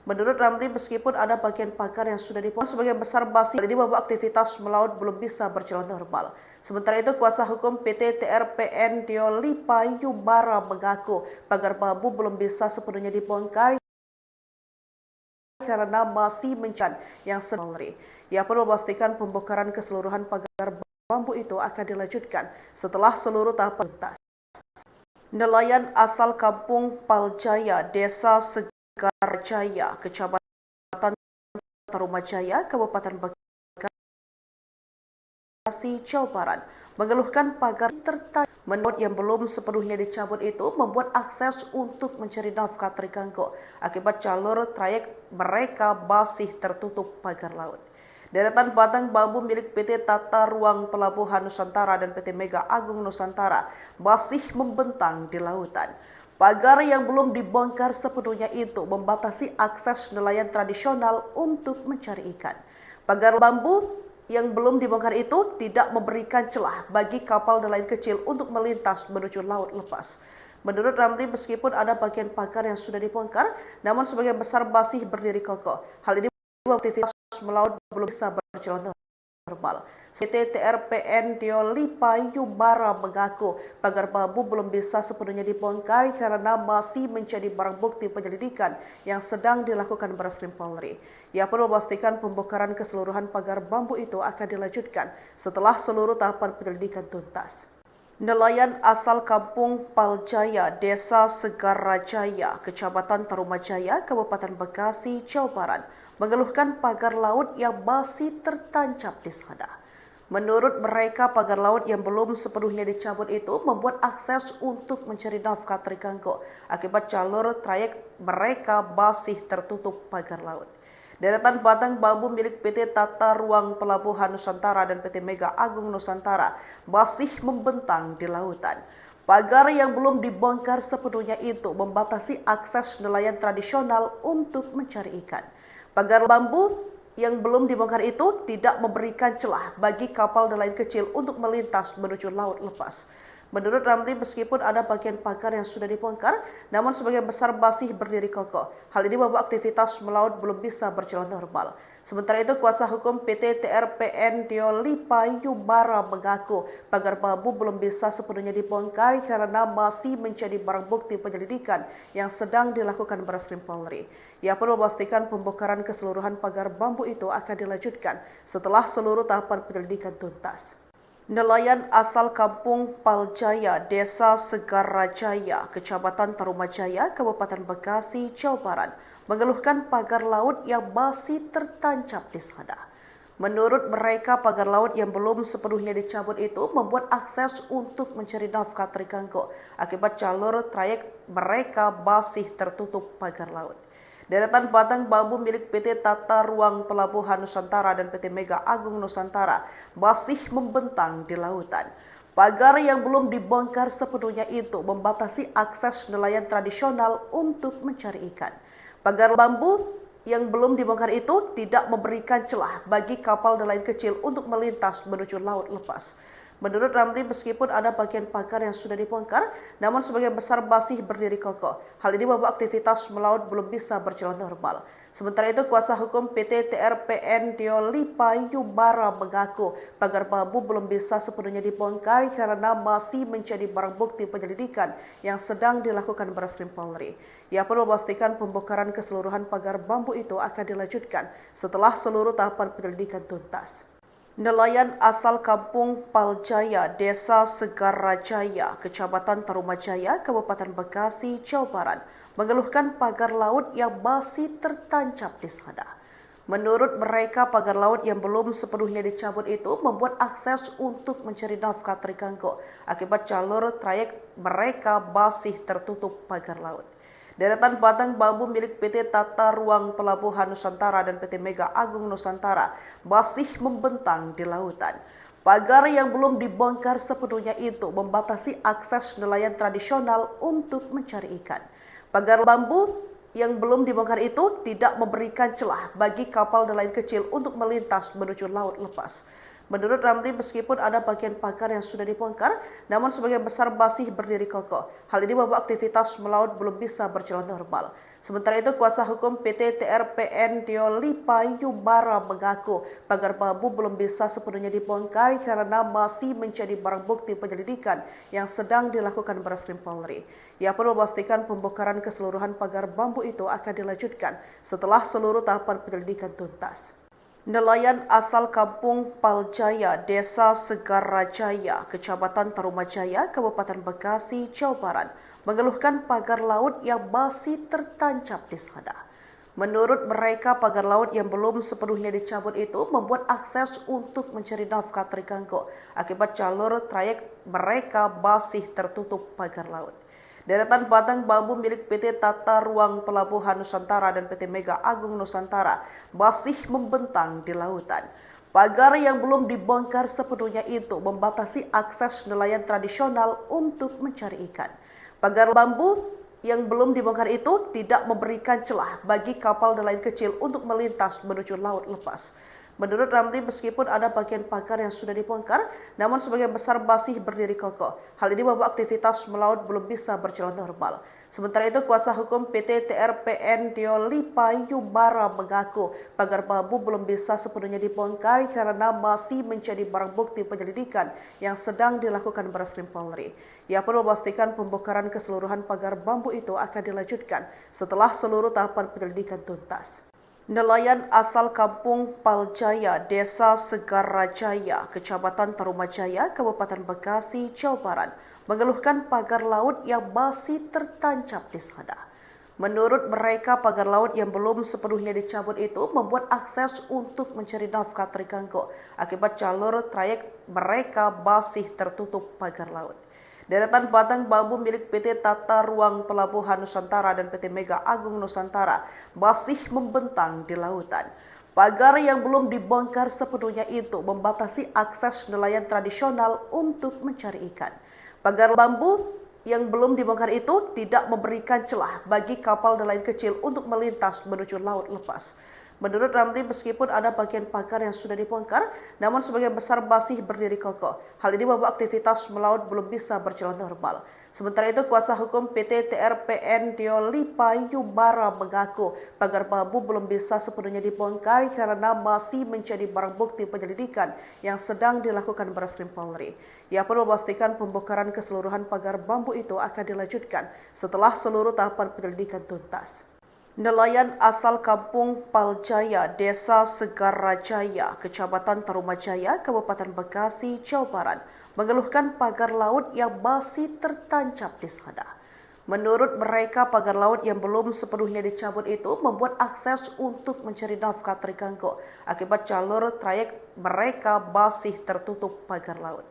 Speaker 1: Menurut Ramli, meskipun ada bagian pagar yang sudah dibongkar, sebagian besar masih ini membuat aktivitas melaut belum bisa berjalan normal. Sementara itu, kuasa hukum PT TRPN Diolipa Yubara mengaku pagar bambu belum bisa sepenuhnya dibongkar karena masih menjadi yang sedang Polri. Ia pun memastikan pembongkaran keseluruhan pagar bambu itu akan dilanjutkan setelah seluruh tahapan tuntas. Nelayan asal kampung Paljaya, Desa Segarajaya, Kecamatan Tarumajaya, Kabupaten Bekasi, Jawa Barat, mengeluhkan pagar menurut yang belum sepenuhnya dicabut itu membuat akses untuk mencari nafkah terganggu akibat jalur trayek mereka masih tertutup pagar laut. Deretan batang bambu milik PT Tata Ruang Pelabuhan Nusantara dan PT Mega Agung Nusantara masih membentang di lautan. Pagar yang belum dibongkar sepenuhnya itu membatasi akses nelayan tradisional untuk mencari ikan. Pagar bambu yang belum dibongkar itu tidak memberikan celah bagi kapal nelayan kecil untuk melintas menuju laut lepas. Menurut Ramli, meskipun ada bagian pagar yang sudah dibongkar, namun sebagian besar masih berdiri kokoh. Hal ini membuat aktivitas melaut belum bisa berjalan normal. PT TRPN Diolipa Yubara mengaku pagar bambu belum bisa sepenuhnya dibongkar karena masih menjadi barang bukti penyelidikan yang sedang dilakukan Barreskrim Polri. Ia pun memastikan pembongkaran keseluruhan pagar bambu itu akan dilanjutkan setelah seluruh tahapan penyelidikan tuntas. Nelayan asal kampung Paljaya, Desa Segarajaya, Kecamatan Tarumajaya, Kabupaten Bekasi, Jawa Barat, mengeluhkan pagar laut yang masih tertancap di sana. Menurut mereka, pagar laut yang belum sepenuhnya dicabut itu membuat akses untuk mencari nafkah terganggu akibat jalur trayek mereka masih tertutup pagar laut. Deretan batang bambu milik PT Tata Ruang Pelabuhan Nusantara dan PT Mega Agung Nusantara masih membentang di lautan. Pagar yang belum dibongkar sepenuhnya itu membatasi akses nelayan tradisional untuk mencari ikan. Pagar bambu yang belum dibongkar itu tidak memberikan celah bagi kapal nelayan kecil untuk melintas menuju laut lepas. Menurut Ramli, meskipun ada bagian pagar yang sudah dibongkar, namun sebagian besar masih berdiri kokoh. Hal ini membuat aktivitas melaut belum bisa berjalan normal. Sementara itu, kuasa hukum PT TRPN Diolipa Yubara mengaku pagar bambu belum bisa sepenuhnya dibongkar karena masih menjadi barang bukti penyelidikan yang sedang dilakukan Barreskrim Polri. Ia pun memastikan pembongkaran keseluruhan pagar bambu itu akan dilanjutkan setelah seluruh tahapan penyelidikan tuntas. Nelayan asal kampung Paljaya, Desa Segarajaya, Kecamatan Tarumajaya, Kabupaten Bekasi, Jawa Barat, mengeluhkan pagar laut yang masih tertancap di sana. Menurut mereka, pagar laut yang belum sepenuhnya dicabut itu membuat akses untuk mencari nafkah terganggu akibat jalur trayek mereka masih tertutup pagar laut. Deretan batang bambu milik PT Tata Ruang Pelabuhan Nusantara dan PT Mega Agung Nusantara masih membentang di lautan. Pagar yang belum dibongkar sepenuhnya itu membatasi akses nelayan tradisional untuk mencari ikan. Pagar bambu yang belum dibongkar itu tidak memberikan celah bagi kapal nelayan kecil untuk melintas menuju laut lepas. Menurut Ramli, meskipun ada bagian pagar yang sudah dibongkar, namun sebagian besar masih berdiri kokoh. Hal ini membuat aktivitas melaut belum bisa berjalan normal. Sementara itu, kuasa hukum PT TRPN Diolipa Yubara mengaku pagar bambu belum bisa sepenuhnya dibongkar karena masih menjadi barang bukti penyelidikan yang sedang dilakukan Barreskrim Polri. Ia pun memastikan pembongkaran keseluruhan pagar bambu itu akan dilanjutkan setelah seluruh tahapan penyelidikan tuntas. Nelayan asal kampung Paljaya, Desa Segarajaya, Kecamatan Tarumajaya, Kabupaten Bekasi, Jawa Barat, mengeluhkan pagar laut yang masih tertancap di sana. Menurut mereka, pagar laut yang belum sepenuhnya dicabut itu membuat akses untuk mencari nafkah terganggu akibat jalur trayek mereka masih tertutup pagar laut. Deretan batang bambu milik PT Tata Ruang Pelabuhan Nusantara dan PT Mega Agung Nusantara masih membentang di lautan. Pagar yang belum dibongkar sepenuhnya itu membatasi akses nelayan tradisional untuk mencari ikan. Pagar bambu yang belum dibongkar itu tidak memberikan celah bagi kapal nelayan kecil untuk melintas menuju laut lepas. Menurut Ramli, meskipun ada bagian pagar yang sudah dibongkar, namun sebagian besar masih berdiri kokoh. Hal ini membuat aktivitas melaut belum bisa berjalan normal. Sementara itu, kuasa hukum PT TRPN Diolipa Yubara mengaku pagar bambu belum bisa sepenuhnya dibongkar karena masih menjadi barang bukti penyelidikan yang sedang dilakukan Barreskrim Polri. Ia pun memastikan pembongkaran keseluruhan pagar bambu itu akan dilanjutkan setelah seluruh tahapan penyelidikan tuntas. Nelayan asal kampung Paljaya, Desa Segarajaya, Kecamatan Tarumajaya, Kabupaten Bekasi, Jawa Barat, mengeluhkan pagar laut yang masih tertancap di sana. Menurut mereka, pagar laut yang belum sepenuhnya dicabut itu membuat akses untuk mencari nafkah terganggu akibat jalur trayek mereka masih tertutup pagar laut. Deretan batang bambu milik PT Tata Ruang Pelabuhan Nusantara dan PT Mega Agung Nusantara masih membentang di lautan. Pagar yang belum dibongkar sepenuhnya itu membatasi akses nelayan tradisional untuk mencari ikan. Pagar bambu yang belum dibongkar itu tidak memberikan celah bagi kapal nelayan kecil untuk melintas menuju laut lepas. Menurut Ramli, meskipun ada bagian pagar yang sudah dibongkar, namun sebagian besar masih berdiri kokoh. Hal ini membuat aktivitas melaut belum bisa berjalan normal. Sementara itu, kuasa hukum PT TRPN Diolipa Yubara mengaku pagar bambu belum bisa sepenuhnya dibongkar karena masih menjadi barang bukti penyelidikan yang sedang dilakukan Barreskrim Polri. Ia pun memastikan pembongkaran keseluruhan pagar bambu itu akan dilanjutkan setelah seluruh tahapan penyelidikan tuntas. Nelayan asal kampung Paljaya, Desa Segarajaya, Kecamatan Tarumajaya, Kabupaten Bekasi, Jawa Barat, mengeluhkan pagar laut yang masih tertancap di sana. Menurut mereka, pagar laut yang belum sepenuhnya dicabut itu membuat akses untuk mencari nafkah terganggu akibat jalur trayek mereka masih tertutup pagar laut. Deretan batang bambu milik PT Tata Ruang Pelabuhan Nusantara dan PT Mega Agung Nusantara masih membentang di lautan. Pagar yang belum dibongkar sepenuhnya itu membatasi akses nelayan tradisional untuk mencari ikan. Pagar bambu yang belum dibongkar itu tidak memberikan celah bagi kapal nelayan kecil untuk melintas menuju laut lepas. Menurut Ramli, meskipun ada bagian pagar yang sudah dibongkar, namun sebagian besar masih berdiri kokoh. Hal ini membuat aktivitas melaut belum bisa berjalan normal. Sementara itu, kuasa hukum PT TRPN Diolipa Yubara mengaku pagar bambu belum bisa sepenuhnya dibongkar karena masih menjadi barang bukti penyelidikan yang sedang dilakukan Barreskrim Polri. Ia pun memastikan pembongkaran keseluruhan pagar bambu itu akan dilanjutkan setelah seluruh tahapan penyelidikan tuntas. Nelayan asal kampung Paljaya, Desa Segarajaya, Kecamatan Tarumajaya, Kabupaten Bekasi, Jawa Barat, mengeluhkan pagar laut yang masih tertancap di sana. Menurut mereka, pagar laut yang belum sepenuhnya dicabut itu membuat akses untuk mencari nafkah terganggu akibat jalur trayek mereka masih tertutup pagar laut.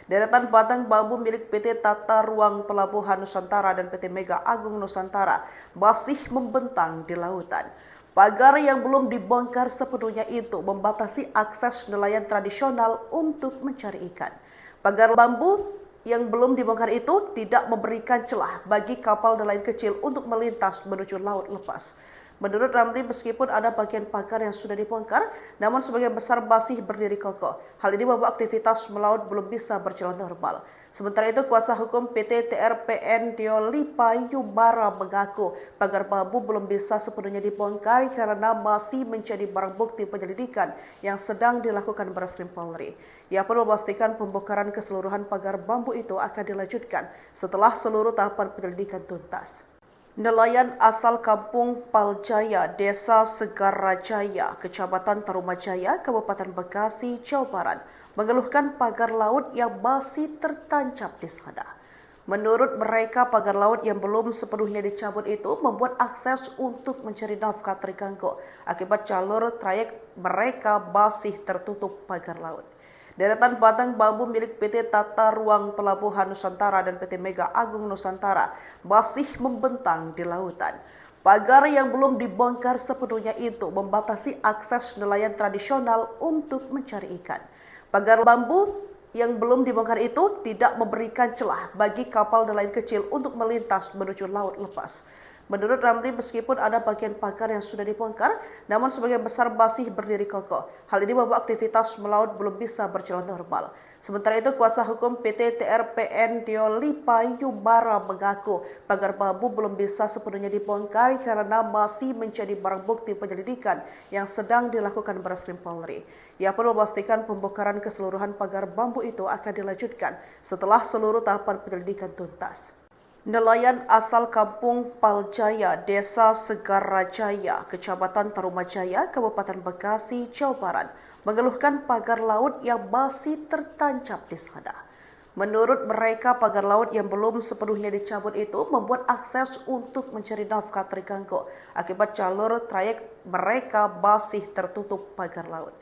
Speaker 1: Deretan batang bambu milik PT Tata Ruang Pelabuhan Nusantara dan PT Mega Agung Nusantara masih membentang di lautan. Pagar yang belum dibongkar sepenuhnya itu membatasi akses nelayan tradisional untuk mencari ikan. Pagar bambu yang belum dibongkar itu tidak memberikan celah bagi kapal nelayan kecil untuk melintas menuju laut lepas. Menurut Ramli, meskipun ada bagian pagar yang sudah dibongkar, namun sebagian besar masih berdiri kokoh. Hal ini membuat aktivitas melaut belum bisa berjalan normal. Sementara itu, kuasa hukum PT TRPN Diolipa Yubara mengaku pagar bambu belum bisa sepenuhnya dibongkar karena masih menjadi barang bukti penyelidikan yang sedang dilakukan Barreskrim Polri. Ia pun memastikan pembongkaran keseluruhan pagar bambu itu akan dilanjutkan setelah seluruh tahapan penyelidikan tuntas. Nelayan asal kampung Paljaya, Desa Segarajaya, Kecamatan Tarumajaya, Kabupaten Bekasi, Jawa Barat, mengeluhkan pagar laut yang masih tertancap di sana. Menurut mereka, pagar laut yang belum sepenuhnya dicabut itu membuat akses untuk mencari nafkah terganggu akibat jalur trayek mereka masih tertutup pagar laut. Deretan batang bambu milik PT Tata Ruang Pelabuhan Nusantara dan PT Mega Agung Nusantara masih membentang di lautan. Pagar yang belum dibongkar sepenuhnya itu membatasi akses nelayan tradisional untuk mencari ikan. Pagar bambu yang belum dibongkar itu tidak memberikan celah bagi kapal nelayan kecil untuk melintas menuju laut lepas. Menurut Ramli, meskipun ada bagian pagar yang sudah dibongkar, namun sebagian besar masih berdiri kokoh. Hal ini membuat aktivitas melaut belum bisa berjalan normal. Sementara itu, kuasa hukum PT TRPN Diolipa Yubara mengaku pagar bambu belum bisa sepenuhnya dibongkar karena masih menjadi barang bukti penyelidikan yang sedang dilakukan Barreskrim Polri. Ia pun memastikan pembongkaran keseluruhan pagar bambu itu akan dilanjutkan setelah seluruh tahapan penyelidikan tuntas. Nelayan asal kampung Paljaya, Desa Segarajaya, Kecamatan Tarumajaya, Kabupaten Bekasi, Jawa Barat, mengeluhkan pagar laut yang masih tertancap di sana. Menurut mereka, pagar laut yang belum sepenuhnya dicabut itu membuat akses untuk mencari nafkah terganggu akibat jalur trayek mereka masih tertutup pagar laut.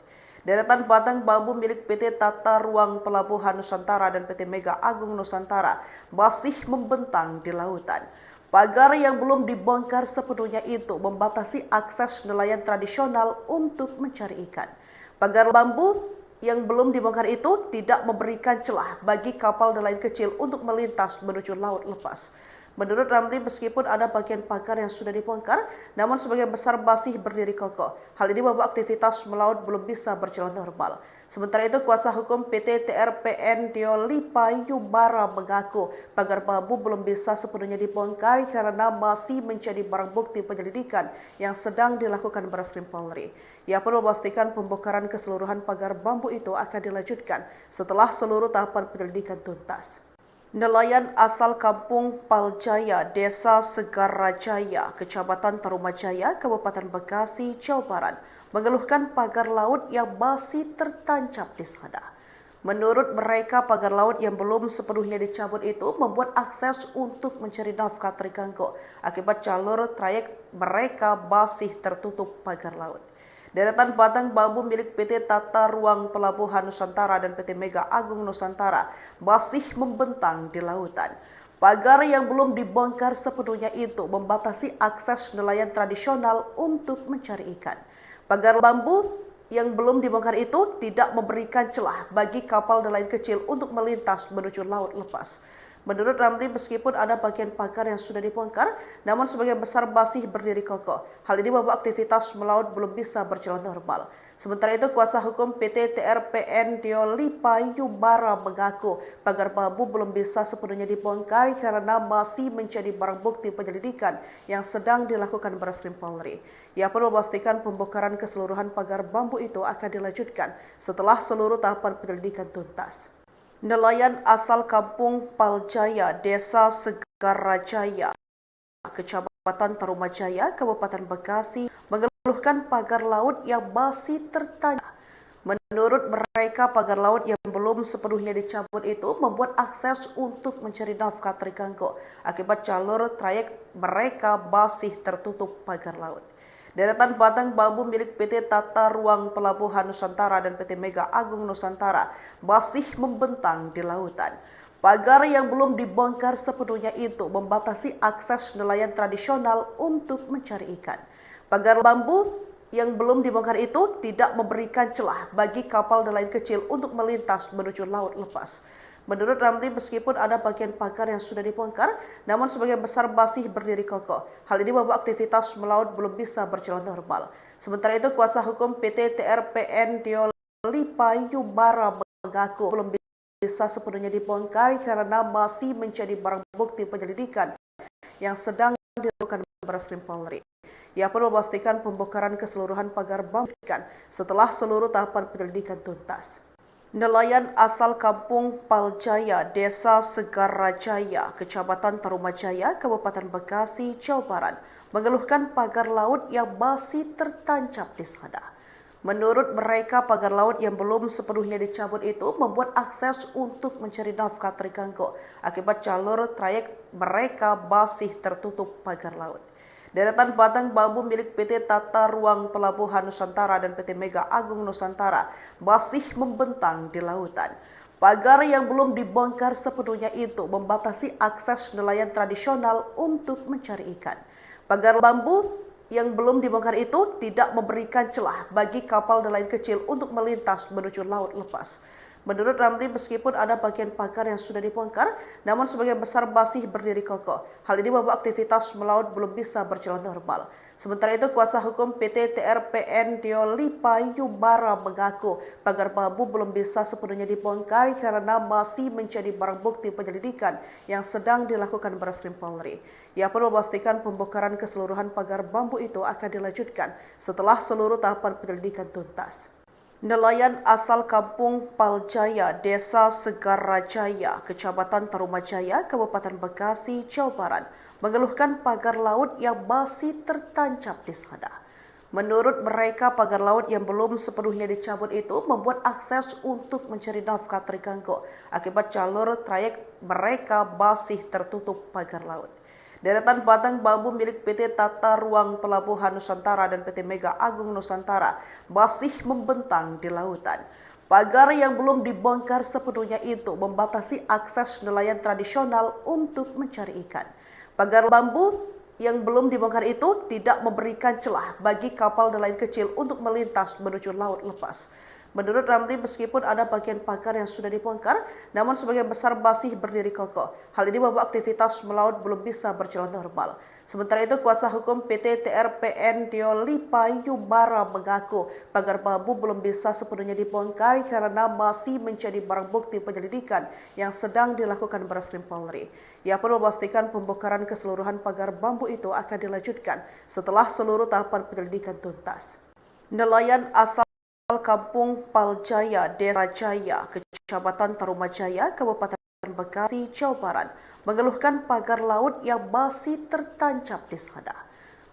Speaker 1: Deretan batang bambu milik PT Tata Ruang Pelabuhan Nusantara dan PT Mega Agung Nusantara masih membentang di lautan. Pagar yang belum dibongkar sepenuhnya itu membatasi akses nelayan tradisional untuk mencari ikan. Pagar bambu yang belum dibongkar itu tidak memberikan celah bagi kapal nelayan kecil untuk melintas menuju laut lepas. Menurut Ramli, meskipun ada bagian pagar yang sudah dibongkar, namun sebagian besar masih berdiri kokoh. Hal ini membuat aktivitas melaut belum bisa berjalan normal. Sementara itu, kuasa hukum PT TRPN Diolipa Yubara mengaku pagar bambu belum bisa sepenuhnya dibongkar karena masih menjadi barang bukti penyelidikan yang sedang dilakukan Barreskrim Polri. Ia pun memastikan pembongkaran keseluruhan pagar bambu itu akan dilanjutkan setelah seluruh tahapan penyelidikan tuntas. Nelayan asal Kampung Paljaya, Desa Segarajaya, Kecamatan Tarumajaya, Kabupaten Bekasi, Jawa Barat, mengeluhkan pagar laut yang masih tertancap di sana. Menurut mereka, pagar laut yang belum sepenuhnya dicabut itu membuat akses untuk mencari nafkah terganggu akibat jalur trayek mereka masih tertutup pagar laut. Deretan batang bambu milik PT Tata Ruang Pelabuhan Nusantara dan PT Mega Agung Nusantara masih membentang di lautan. Pagar yang belum dibongkar sepenuhnya itu membatasi akses nelayan tradisional untuk mencari ikan. Pagar bambu yang belum dibongkar itu tidak memberikan celah bagi kapal nelayan kecil untuk melintas menuju laut lepas. Menurut Ramli, meskipun ada bagian pagar yang sudah dibongkar, namun sebagian besar masih berdiri kokoh. Hal ini membuat aktivitas melaut belum bisa berjalan normal. Sementara itu, kuasa hukum PT TRPN Diolipa Yubara mengaku pagar bambu belum bisa sepenuhnya dibongkar karena masih menjadi barang bukti penyelidikan yang sedang dilakukan Barreskrim Polri. Ia pun memastikan pembongkaran keseluruhan pagar bambu itu akan dilanjutkan setelah seluruh tahapan penyelidikan tuntas. Nelayan asal Kampung Paljaya, Desa Segarajaya, Kecamatan Tarumajaya, Kabupaten Bekasi, mengeluhkan pagar laut yang masih tertancap. Menurut mereka, pagar laut yang belum sepenuhnya dicabut itu membuat akses untuk mencari nafkah terganggu akibat jalur trayek mereka masih tertutup pagar laut. Deretan batang bambu milik PT Tata Ruang Pelabuhan Nusantara dan PT Mega Agung Nusantara masih membentang di lautan. Pagar yang belum dibongkar sepenuhnya itu membatasi akses nelayan tradisional untuk mencari ikan. Pagar bambu yang belum dibongkar itu tidak memberikan celah bagi kapal nelayan kecil untuk melintas menuju laut lepas. Menurut Ramli, meskipun ada bagian pagar yang sudah dibongkar, namun sebagian besar masih berdiri kokoh. Hal ini membuat aktivitas melaut belum bisa berjalan normal. Sementara itu, kuasa hukum PT TRPN Diolipa Yubara mengaku belum bisa sepenuhnya dibongkar karena masih menjadi barang bukti penyelidikan yang sedang dilakukan Barreskrim Polri. Ia pun memastikan pembongkaran keseluruhan pagar bambu setelah seluruh tahapan penyelidikan tuntas. Nelayan asal Kampung Paljaya, Desa Segarajaya, Kecamatan Tarumajaya, Kabupaten Bekasi, Jawa Barat, mengeluhkan pagar laut yang masih tertancap di sana. Menurut mereka, pagar laut yang belum sepenuhnya dicabut itu membuat akses untuk mencari nafkah terganggu akibat jalur trayek mereka masih tertutup pagar laut. Deretan batang bambu milik PT Tata Ruang Pelabuhan Nusantara dan PT Mega Agung Nusantara masih membentang di lautan. Pagar yang belum dibongkar sepenuhnya itu membatasi akses nelayan tradisional untuk mencari ikan. Pagar bambu yang belum dibongkar itu tidak memberikan celah bagi kapal nelayan kecil untuk melintas menuju laut lepas. Menurut Ramli, meskipun ada bagian pagar yang sudah dibongkar, namun sebagian besar masih berdiri kokoh. Hal ini membuat aktivitas melaut belum bisa berjalan normal. Sementara itu, kuasa hukum PT TRPN Diolipa Yubara mengaku pagar bambu belum bisa sepenuhnya dibongkar karena masih menjadi barang bukti penyelidikan yang sedang dilakukan Barreskrim Polri. Ia pun memastikan pembongkaran keseluruhan pagar bambu itu akan dilanjutkan setelah seluruh tahapan penyelidikan tuntas. Nelayan asal Kampung Paljaya, Desa Segarajaya, Kecamatan Tarumajaya, Kabupaten Bekasi, Jawa Barat, mengeluhkan pagar laut yang masih tertancap di sana. Menurut mereka, pagar laut yang belum sepenuhnya dicabut itu membuat akses untuk mencari nafkah terganggu. Akibat jalur trayek mereka masih tertutup pagar laut. Deretan batang bambu milik PT Tata Ruang Pelabuhan Nusantara dan PT Mega Agung Nusantara masih membentang di lautan. Pagar yang belum dibongkar sepenuhnya itu membatasi akses nelayan tradisional untuk mencari ikan. Pagar bambu yang belum dibongkar itu tidak memberikan celah bagi kapal nelayan kecil untuk melintas menuju laut lepas. Menurut Ramli, meskipun ada bagian pagar yang sudah dibongkar, namun sebagian besar masih berdiri kokoh. Hal ini membuat aktivitas melaut belum bisa berjalan normal. Sementara itu, kuasa hukum PT TRPN Diolipa Yubara mengaku pagar bambu belum bisa sepenuhnya dibongkar karena masih menjadi barang bukti penyelidikan yang sedang dilakukan Barreskrim Polri. Ia pun memastikan pembongkaran keseluruhan pagar bambu itu akan dilanjutkan setelah seluruh tahapan penyelidikan tuntas. Nelayan asal Kampung Paljaya, Desa Jaya, Kecamatan Tarumajaya, Kabupaten Bekasi, Jawa Barat, mengeluhkan pagar laut yang masih tertancap di sana.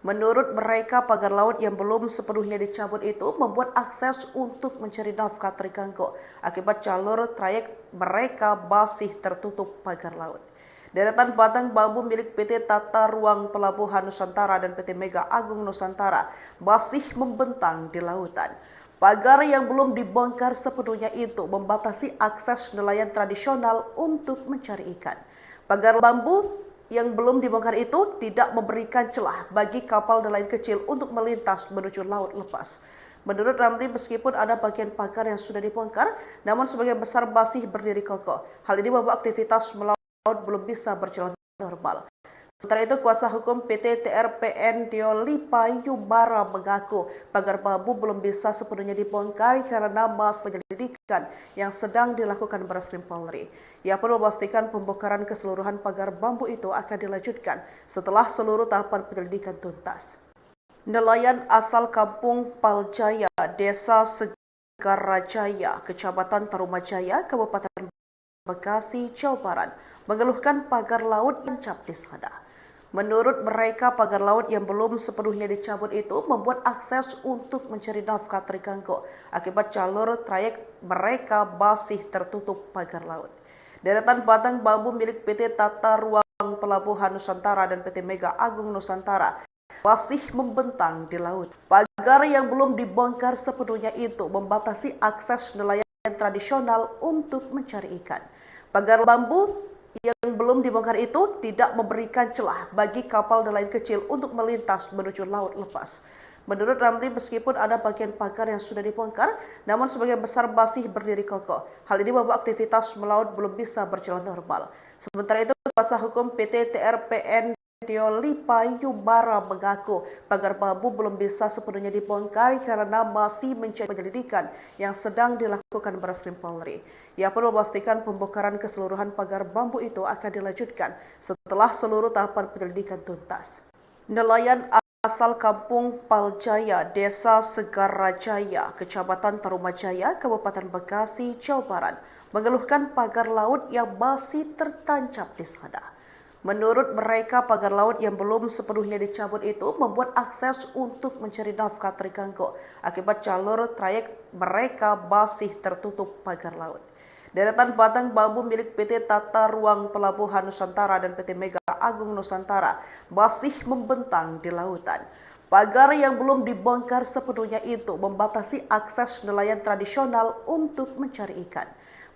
Speaker 1: Menurut mereka, pagar laut yang belum sepenuhnya dicabut itu membuat akses untuk mencari nafkah terganggu. Akibat jalur trayek mereka masih tertutup pagar laut. Deretan batang bambu milik PT Tata Ruang Pelabuhan Nusantara dan PT Mega Agung Nusantara masih membentang di lautan. Pagar yang belum dibongkar sepenuhnya itu membatasi akses nelayan tradisional untuk mencari ikan. Pagar bambu yang belum dibongkar itu tidak memberikan celah bagi kapal nelayan kecil untuk melintas menuju laut lepas. Menurut Ramli, meskipun ada bagian pagar yang sudah dibongkar, namun sebagian besar masih berdiri kokoh. Hal ini membuat aktivitas melaut belum bisa berjalan normal. Sementara itu, kuasa hukum PT TRPN Diolipa Yubara mengaku pagar bambu belum bisa sepenuhnya dibongkar karena masih penyelidikan yang sedang dilakukan Barreskrim Polri. Ia pun memastikan pembongkaran keseluruhan pagar bambu itu akan dilanjutkan setelah seluruh tahapan penyelidikan tuntas. Nelayan asal Kampung Paljaya, Desa Segarajaya, Kecamatan Tarumajaya, Kabupaten Bekasi, Jawa Barat, mengeluhkan pagar laut yang tertancap di sana. Menurut mereka, pagar laut yang belum sepenuhnya dicabut itu membuat akses untuk mencari nafkah terganggu. Akibat jalur trayek mereka masih tertutup pagar laut. Deretan batang bambu milik PT Tata Ruang Pelabuhan Nusantara dan PT Mega Agung Nusantara masih membentang di laut. Pagar yang belum dibongkar sepenuhnya itu membatasi akses nelayan tradisional untuk mencari ikan. Pagar bambu yang belum dibongkar itu tidak memberikan celah bagi kapal nelayan kecil untuk melintas menuju laut lepas. Menurut Ramli, meskipun ada bagian pagar yang sudah dibongkar, namun sebagian besar masih berdiri kokoh. Hal ini membuat aktivitas melaut belum bisa berjalan normal. Sementara itu, kuasa hukum PT TRPN Diolipa Yubara mengaku pagar bambu belum bisa sepenuhnya dibongkar karena masih menjadi penyelidikan yang sedang dilakukan Barreskrim Polri. Ia pun memastikan pembongkaran keseluruhan pagar bambu itu akan dilanjutkan setelah seluruh tahapan penyelidikan tuntas. Nelayan asal Kampung Paljaya, Desa Segarajaya, Kecamatan Tarumajaya, Kabupaten Bekasi, Jawa Barat, mengeluhkan pagar laut yang masih tertancap di sana. Menurut mereka, pagar laut yang belum sepenuhnya dicabut itu membuat akses untuk mencari nafkah terganggu. Akibat jalur trayek mereka masih tertutup pagar laut. Deretan batang bambu milik PT Tata Ruang Pelabuhan Nusantara dan PT Mega Agung Nusantara masih membentang di lautan. Pagar yang belum dibongkar sepenuhnya itu membatasi akses nelayan tradisional untuk mencari ikan.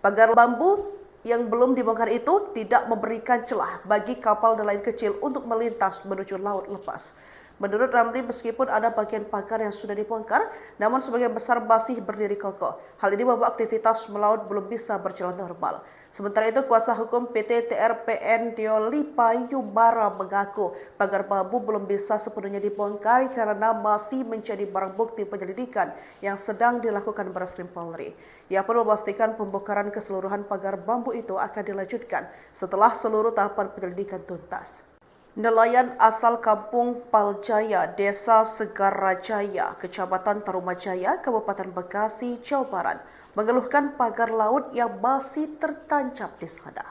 Speaker 1: Pagar bambu yang belum dibongkar itu tidak memberikan celah bagi kapal nelayan kecil untuk melintas menuju laut lepas. Menurut Ramli, meskipun ada bagian pagar yang sudah dibongkar, namun sebagian besar masih berdiri kokoh. Hal ini membuat aktivitas melaut belum bisa berjalan normal. Sementara itu, kuasa hukum PT TRPN Diolipa Yubara mengaku pagar bambu belum bisa sepenuhnya dibongkar karena masih menjadi barang bukti penyelidikan yang sedang dilakukan Barreskrim Polri. Ia pun memastikan pembongkaran keseluruhan pagar bambu itu akan dilanjutkan setelah seluruh tahapan penyelidikan tuntas. Nelayan asal Kampung Paljaya, Desa Segarajaya, Kecamatan Tarumajaya, Kabupaten Bekasi, Jawa Barat, mengeluhkan pagar laut yang masih tertancap di sana.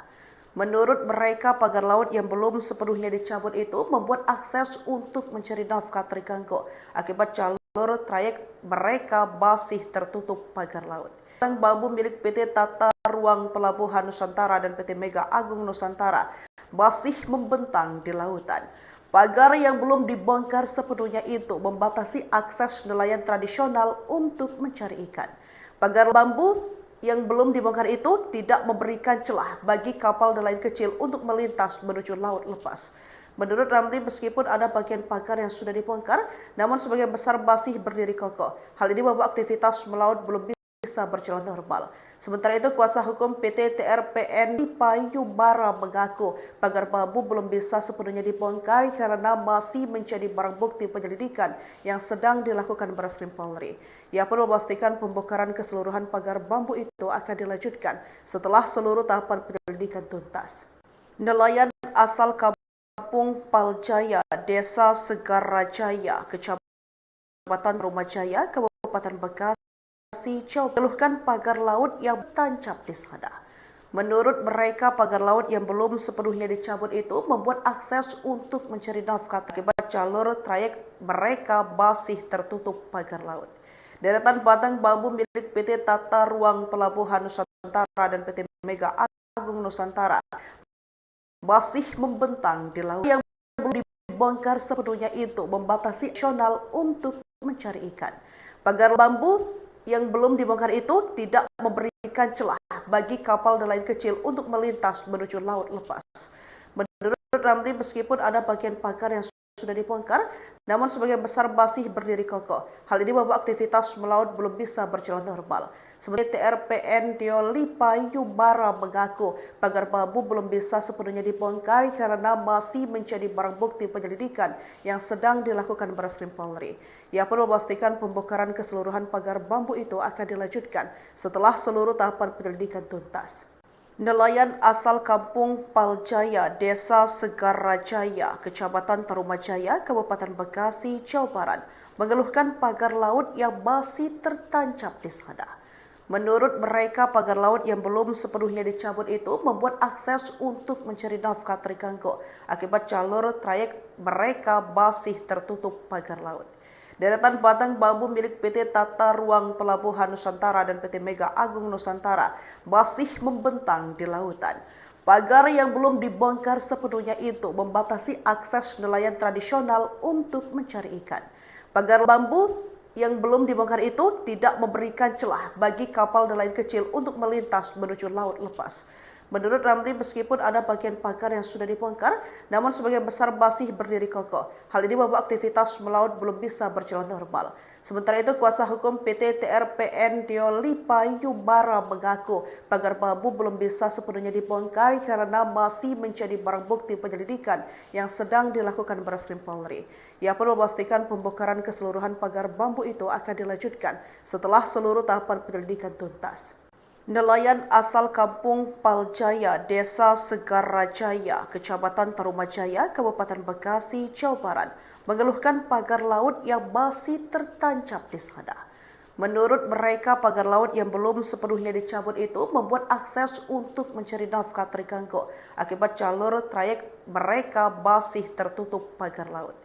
Speaker 1: Menurut mereka, pagar laut yang belum sepenuhnya dicabut itu membuat akses untuk mencari nafkah terganggu. Akibat jalur trayek mereka masih tertutup pagar laut. Bambu milik PT Tata Ruang Pelabuhan Nusantara dan PT Mega Agung Nusantara masih membentang di lautan. Pagar yang belum dibongkar sepenuhnya itu membatasi akses nelayan tradisional untuk mencari ikan. Pagar bambu yang belum dibongkar itu tidak memberikan celah bagi kapal nelayan kecil untuk melintas menuju laut lepas. Menurut Ramli, meskipun ada bagian pagar yang sudah dibongkar, namun sebagian besar masih berdiri kokoh. Hal ini membuat aktivitas melaut belum bisa berjalan normal. Sementara itu, kuasa hukum PT TRPN Payubara mengaku pagar bambu belum bisa sepenuhnya dibongkar karena masih menjadi barang bukti penyelidikan yang sedang dilakukan Barreskrim Polri. Ia pun memastikan pembongkaran keseluruhan pagar bambu itu akan dilanjutkan setelah seluruh tahapan penyelidikan tuntas. Nelayan asal Kampung Paljaya, Desa Segarajaya, Kecamatan Rumajaya, Kabupaten Bekasi, Jawa mengeluhkan pagar laut yang tancap di sana. Menurut mereka, pagar laut yang belum sepenuhnya dicabut itu membuat akses untuk mencari nafkah akibat jalur trayek mereka masih tertutup pagar laut. Deretan batang bambu milik PT Tata Ruang Pelabuhan Nusantara dan PT Mega Agung Nusantara masih membentang di laut yang belum dibongkar sepenuhnya itu membatasi nasional untuk mencari ikan. Pagar bambu yang belum dibongkar itu tidak memberikan celah bagi kapal nelayan kecil untuk melintas menuju laut lepas. Menurut Ramli, meskipun ada bagian pagar yang sudah dibongkar, namun sebagian besar masih berdiri kokoh. Hal ini membuat aktivitas melaut belum bisa berjalan normal. Sementara TRPN Payubara mengaku pagar bambu belum bisa sepenuhnya dibongkar karena masih menjadi barang bukti penyelidikan yang sedang dilakukan Barreskrim Polri. Ia pun memastikan pembongkaran keseluruhan pagar bambu itu akan dilanjutkan setelah seluruh tahapan penyelidikan tuntas. Nelayan asal Kampung Paljaya, Desa Segarajaya, Kecamatan Tarumajaya, Kabupaten Bekasi, Jawa Barat, mengeluhkan pagar laut yang masih tertancap di sana. Menurut mereka, pagar laut yang belum sepenuhnya dicabut itu membuat akses untuk mencari nafkah terganggu akibat jalur trayek mereka masih tertutup pagar laut. Deretan batang bambu milik PT Tata Ruang Pelabuhan Nusantara dan PT Mega Agung Nusantara masih membentang di lautan. Pagar yang belum dibongkar sepenuhnya itu membatasi akses nelayan tradisional untuk mencari ikan. Pagar bambu yang belum dibongkar itu tidak memberikan celah bagi kapal nelayan kecil untuk melintas menuju laut lepas. Menurut Ramli, meskipun ada bagian pagar yang sudah dibongkar, namun sebagian besar masih berdiri kokoh. Hal ini membuat aktivitas melaut belum bisa berjalan normal. Sementara itu, kuasa hukum PT TRPN Payubara mengaku pagar bambu belum bisa sepenuhnya dibongkar karena masih menjadi barang bukti penyelidikan yang sedang dilakukan Barreskrim Polri. Ia pun memastikan pembongkaran keseluruhan pagar bambu itu akan dilanjutkan setelah seluruh tahapan penyelidikan tuntas. Nelayan asal Kampung Paljaya, Desa Segarajaya, Kecamatan Tarumajaya, Kabupaten Bekasi, Jawa Barat, mengeluhkan pagar laut yang masih tertancap di sana. Menurut mereka, pagar laut yang belum sepenuhnya dicabut itu membuat akses untuk mencari nafkah terganggu akibat jalur trayek mereka masih tertutup pagar laut.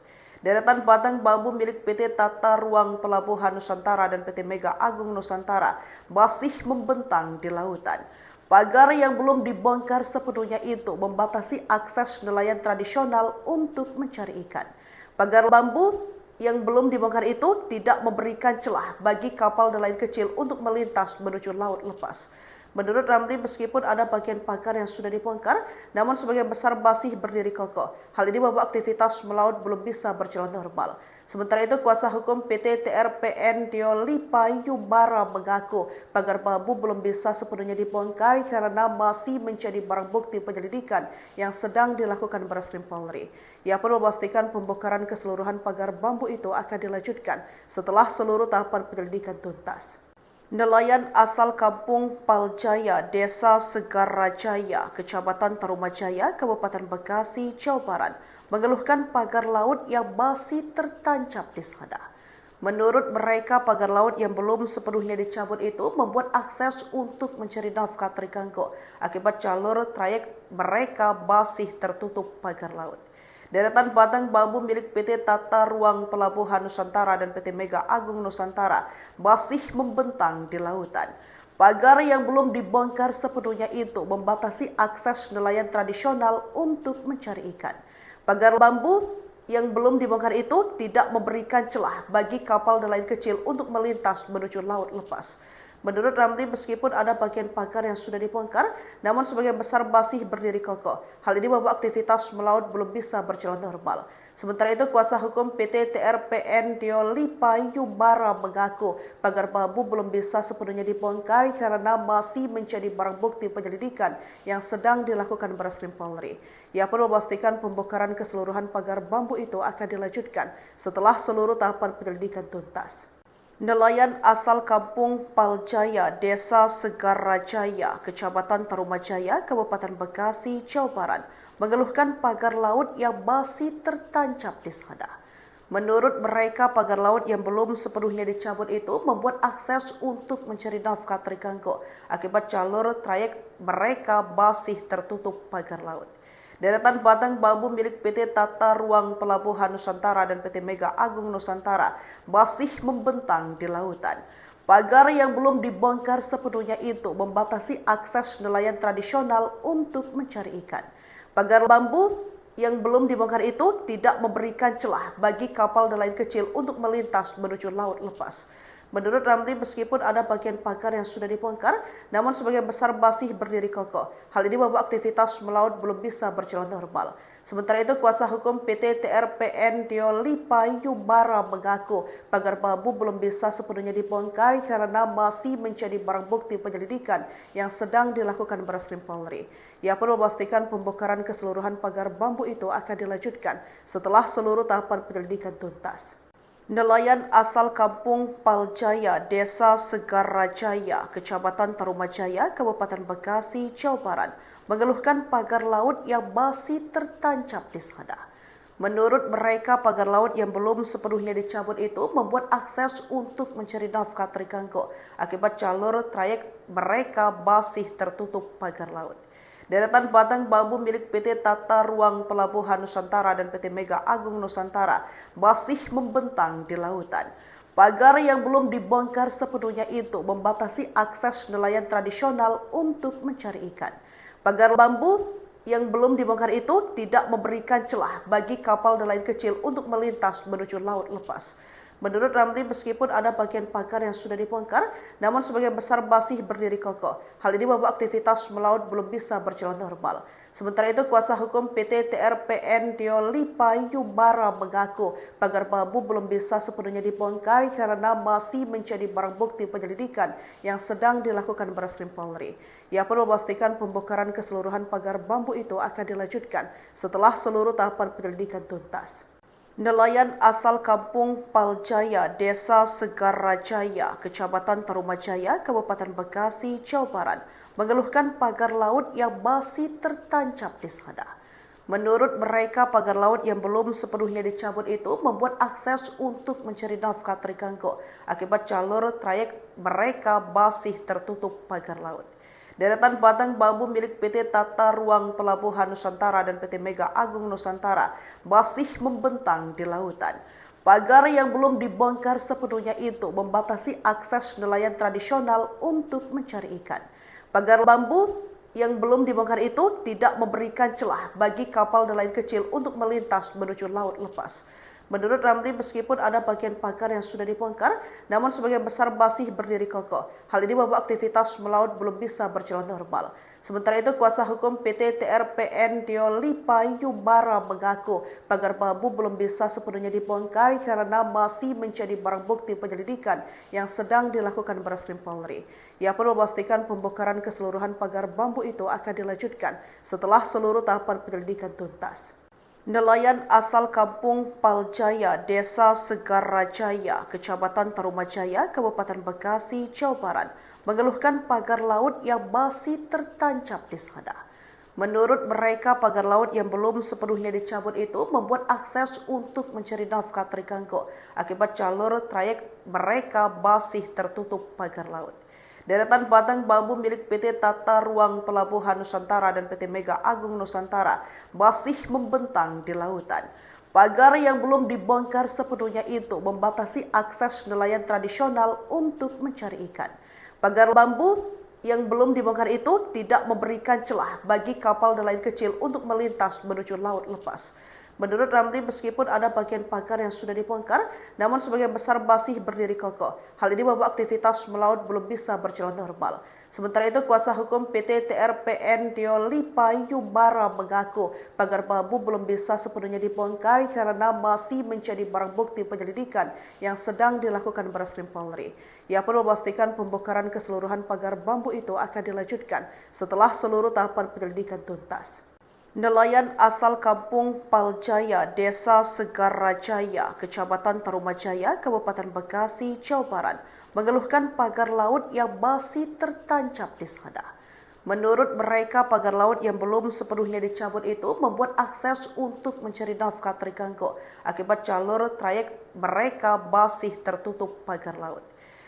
Speaker 1: Deretan batang bambu milik PT Tata Ruang Pelabuhan Nusantara dan PT Mega Agung Nusantara masih membentang di lautan. Pagar yang belum dibongkar sepenuhnya itu membatasi akses nelayan tradisional untuk mencari ikan. Pagar bambu yang belum dibongkar itu tidak memberikan celah bagi kapal nelayan kecil untuk melintas menuju laut lepas. Menurut Ramli, meskipun ada bagian pagar yang sudah dibongkar, namun sebagian besar masih berdiri kokoh. Hal ini membuat aktivitas melaut belum bisa berjalan normal. Sementara itu, kuasa hukum PT TRPN Payubara mengaku pagar bambu belum bisa sepenuhnya dibongkar karena masih menjadi barang bukti penyelidikan yang sedang dilakukan Barreskrim Polri. Ia pun memastikan pembongkaran keseluruhan pagar bambu itu akan dilanjutkan setelah seluruh tahapan penyelidikan tuntas. Nelayan asal Kampung Paljaya, Desa Segarajaya, Kecamatan Tarumajaya, Kabupaten Bekasi, Jawa Barat, mengeluhkan pagar laut yang masih tertancap di sana. Menurut mereka, pagar laut yang belum sepenuhnya dicabut itu membuat akses untuk mencari nafkah terganggu akibat jalur trayek mereka masih tertutup pagar laut. Deretan batang bambu milik PT Tata Ruang Pelabuhan Nusantara dan PT Mega Agung Nusantara masih membentang di lautan. Pagar yang belum dibongkar sepenuhnya itu membatasi akses nelayan tradisional untuk mencari ikan. Pagar bambu yang belum dibongkar itu tidak memberikan celah bagi kapal nelayan kecil untuk melintas menuju laut lepas. Menurut Ramli, meskipun ada bagian pagar yang sudah dibongkar, namun sebagian besar masih berdiri kokoh. Hal ini membuat aktivitas melaut belum bisa berjalan normal. Sementara itu, kuasa hukum PT TRPN Diolipa Yubara mengaku pagar bambu belum bisa sepenuhnya dibongkar karena masih menjadi barang bukti penyelidikan yang sedang dilakukan Barreskrim Polri. Ia pun memastikan pembongkaran keseluruhan pagar bambu itu akan dilanjutkan setelah seluruh tahapan penyelidikan tuntas. Nelayan asal Kampung Paljaya, Desa Segarajaya, Kecamatan Tarumajaya, Kabupaten Bekasi, Jawa Barat, mengeluhkan pagar laut yang masih tertancap di sana. Menurut mereka, pagar laut yang belum sepenuhnya dicabut itu membuat akses untuk mencari nafkah terganggu akibat jalur trayek mereka masih tertutup pagar laut. Deretan batang bambu milik PT Tata Ruang Pelabuhan Nusantara dan PT Mega Agung Nusantara masih membentang di lautan. Pagar yang belum dibongkar sepenuhnya itu membatasi akses nelayan tradisional untuk mencari ikan. Pagar bambu yang belum dibongkar itu tidak memberikan celah bagi kapal nelayan kecil untuk melintas menuju laut lepas. Menurut Ramli, meskipun ada bagian pagar yang sudah dibongkar, namun sebagian besar masih berdiri kokoh. Hal ini membuat aktivitas melaut belum bisa berjalan normal. Sementara itu, kuasa hukum PT TRPN Diolipa Yubara mengaku pagar bambu belum bisa sepenuhnya dibongkar karena masih menjadi barang bukti penyelidikan yang sedang dilakukan Barreskrim Polri. Ia pun memastikan pembongkaran keseluruhan pagar bambu itu akan dilanjutkan setelah seluruh tahapan penyelidikan tuntas. Nelayan asal Kampung Paljaya, Desa Segarajaya, Kecamatan Tarumajaya, Kabupaten Bekasi, Jawa Barat, mengeluhkan pagar laut yang masih tertancap di sana. Menurut mereka, pagar laut yang belum sepenuhnya dicabut itu membuat akses untuk mencari nafkah terganggu akibat jalur trayek mereka masih tertutup pagar laut. Deretan batang bambu milik PT Tata Ruang Pelabuhan Nusantara dan PT Mega Agung Nusantara masih membentang di lautan. Pagar yang belum dibongkar sepenuhnya itu membatasi akses nelayan tradisional untuk mencari ikan. Pagar bambu yang belum dibongkar itu tidak memberikan celah bagi kapal nelayan kecil untuk melintas menuju laut lepas. Menurut Ramli, meskipun ada bagian pagar yang sudah dibongkar, namun sebagian besar masih berdiri kokoh. Hal ini membuat aktivitas melaut belum bisa berjalan normal. Sementara itu, kuasa hukum PT TRPN Diolipa Yubara mengaku pagar bambu belum bisa sepenuhnya dibongkar karena masih menjadi barang bukti penyelidikan yang sedang dilakukan Barreskrim Polri. Ia pun memastikan pembongkaran keseluruhan pagar bambu itu akan dilanjutkan setelah seluruh tahapan penyelidikan tuntas. Nelayan asal Kampung Paljaya, Desa Segarajaya, Kecamatan Tarumajaya, Kabupaten Bekasi, Jawa Barat, mengeluhkan pagar laut yang masih tertancap di sana. Menurut mereka, pagar laut yang belum sepenuhnya dicabut itu membuat akses untuk mencari nafkah terganggu akibat jalur trayek mereka masih tertutup pagar laut. Deretan batang bambu milik PT Tata Ruang Pelabuhan Nusantara dan PT Mega Agung Nusantara masih membentang di lautan. Pagar yang belum dibongkar sepenuhnya itu membatasi akses nelayan tradisional untuk mencari ikan. Pagar bambu yang belum dibongkar itu tidak memberikan celah bagi kapal nelayan kecil untuk melintas menuju laut lepas. Menurut Ramli, meskipun ada bagian pagar yang sudah dibongkar, namun sebagian besar masih berdiri kokoh. Hal ini membuat aktivitas melaut belum bisa berjalan normal. Sementara itu, kuasa hukum PT TRPN Diolipa Yubara mengaku pagar bambu belum bisa sepenuhnya dibongkar karena masih menjadi barang bukti penyelidikan yang sedang dilakukan Barreskrim Polri. Ia pun memastikan pembongkaran keseluruhan pagar bambu itu akan dilanjutkan setelah seluruh tahapan penyelidikan tuntas. Nelayan asal Kampung Paljaya, Desa Segarajaya, Kecamatan Tarumajaya, Kabupaten Bekasi, Jawa Barat, mengeluhkan pagar laut yang masih tertancap di sana. Menurut mereka, pagar laut yang belum sepenuhnya dicabut itu membuat akses untuk mencari nafkah terganggu akibat jalur trayek mereka masih tertutup pagar laut. Deretan batang bambu milik PT Tata Ruang Pelabuhan Nusantara dan PT Mega Agung Nusantara masih membentang di lautan. Pagar yang belum dibongkar sepenuhnya itu membatasi akses nelayan tradisional untuk mencari ikan. Pagar bambu yang belum dibongkar itu tidak memberikan celah bagi kapal nelayan kecil untuk melintas menuju laut lepas. Menurut Ramli, meskipun ada bagian pagar yang sudah dibongkar, namun sebagian besar masih berdiri kokoh. Hal ini membuat aktivitas melaut belum bisa berjalan normal. Sementara itu, kuasa hukum PT TRPN Diolipa Yubara mengaku pagar bambu belum bisa sepenuhnya dibongkar karena masih menjadi barang bukti penyelidikan yang sedang dilakukan Barreskrim Polri. Ia pun memastikan pembongkaran keseluruhan pagar bambu itu akan dilanjutkan setelah seluruh tahapan penyelidikan tuntas. Nelayan asal kampung Paljaya, Desa Segarajaya, Kecamatan Tarumajaya, Kabupaten Bekasi, Jawa Barat, mengeluhkan pagar laut yang masih tertancap di sana. Menurut mereka, pagar laut yang belum sepenuhnya dicabut itu membuat akses untuk mencari nafkah terganggu akibat jalur trayek mereka masih tertutup pagar laut.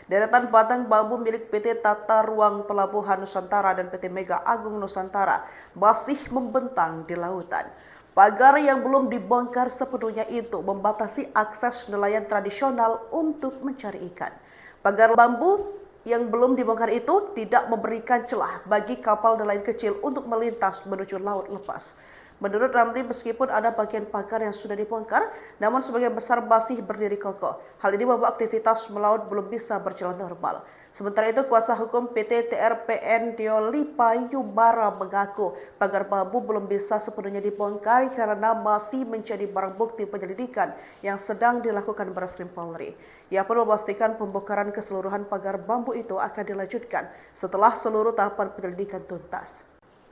Speaker 1: Deretan batang bambu milik PT Tata Ruang Pelabuhan Nusantara dan PT Mega Agung Nusantara masih membentang di lautan. Pagar yang belum dibongkar sepenuhnya itu membatasi akses nelayan tradisional untuk mencari ikan. Pagar bambu yang belum dibongkar itu tidak memberikan celah bagi kapal nelayan kecil untuk melintas menuju laut lepas. Menurut Ramli, meskipun ada bagian pagar yang sudah dibongkar, namun sebagian besar masih berdiri kokoh. Hal ini membuat aktivitas melaut belum bisa berjalan normal. Sementara itu, kuasa hukum PT TRPN Diolipa Yubara mengaku pagar bambu belum bisa sepenuhnya dibongkar karena masih menjadi barang bukti penyelidikan yang sedang dilakukan Barreskrim Polri. Ia pun memastikan pembongkaran keseluruhan pagar bambu itu akan dilanjutkan setelah seluruh tahapan penyelidikan tuntas.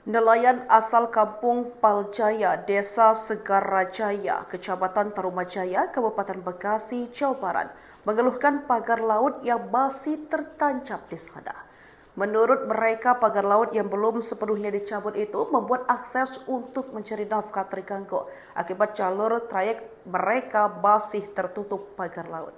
Speaker 1: Nelayan asal kampung Paljaya, Desa Segarajaya, Kecamatan Tarumajaya, Kabupaten Bekasi, Jawa Barat, mengeluhkan pagar laut yang masih tertancap di sana. Menurut mereka, pagar laut yang belum sepenuhnya dicabut itu membuat akses untuk mencari nafkah terganggu akibat jalur trayek mereka masih tertutup pagar laut.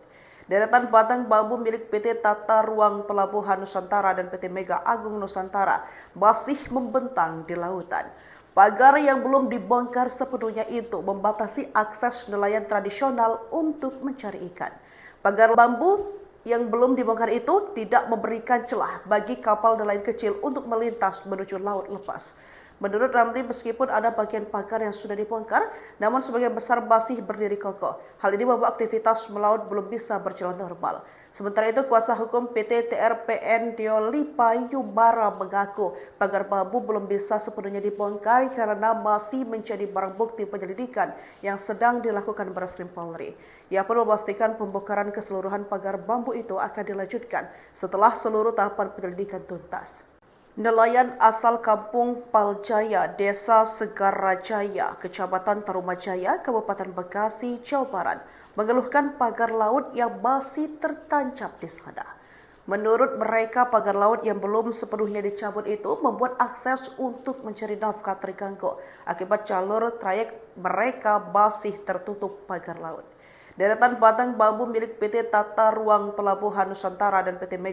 Speaker 1: Deretan batang bambu milik PT Tata Ruang Pelabuhan Nusantara dan PT Mega Agung Nusantara masih membentang di lautan. Pagar yang belum dibongkar sepenuhnya itu membatasi akses nelayan tradisional untuk mencari ikan. Pagar bambu yang belum dibongkar itu tidak memberikan celah bagi kapal nelayan kecil untuk melintas menuju laut lepas. Menurut Ramli, meskipun ada bagian pagar yang sudah dibongkar, namun sebagian besar masih berdiri kokoh. Hal ini membuat aktivitas melaut belum bisa berjalan normal. Sementara itu, kuasa hukum PT TRPN Diolipa Yubara mengaku pagar bambu belum bisa sepenuhnya dibongkar karena masih menjadi barang bukti penyelidikan yang sedang dilakukan Barreskrim Polri. Ia pun memastikan pembongkaran keseluruhan pagar bambu itu akan dilanjutkan setelah seluruh tahapan penyelidikan tuntas. Nelayan asal kampung Paljaya, Desa Segarajaya, Kecamatan Tarumajaya, Kabupaten Bekasi, Jawa Barat, mengeluhkan pagar laut yang masih tertancap di sana. Menurut mereka, pagar laut yang belum sepenuhnya dicabut itu membuat akses untuk mencari nafkah terganggu akibat jalur trayek mereka masih tertutup pagar laut. Deretan batang bambu milik PT Tata Ruang Pelabuhan Nusantara dan PT Mega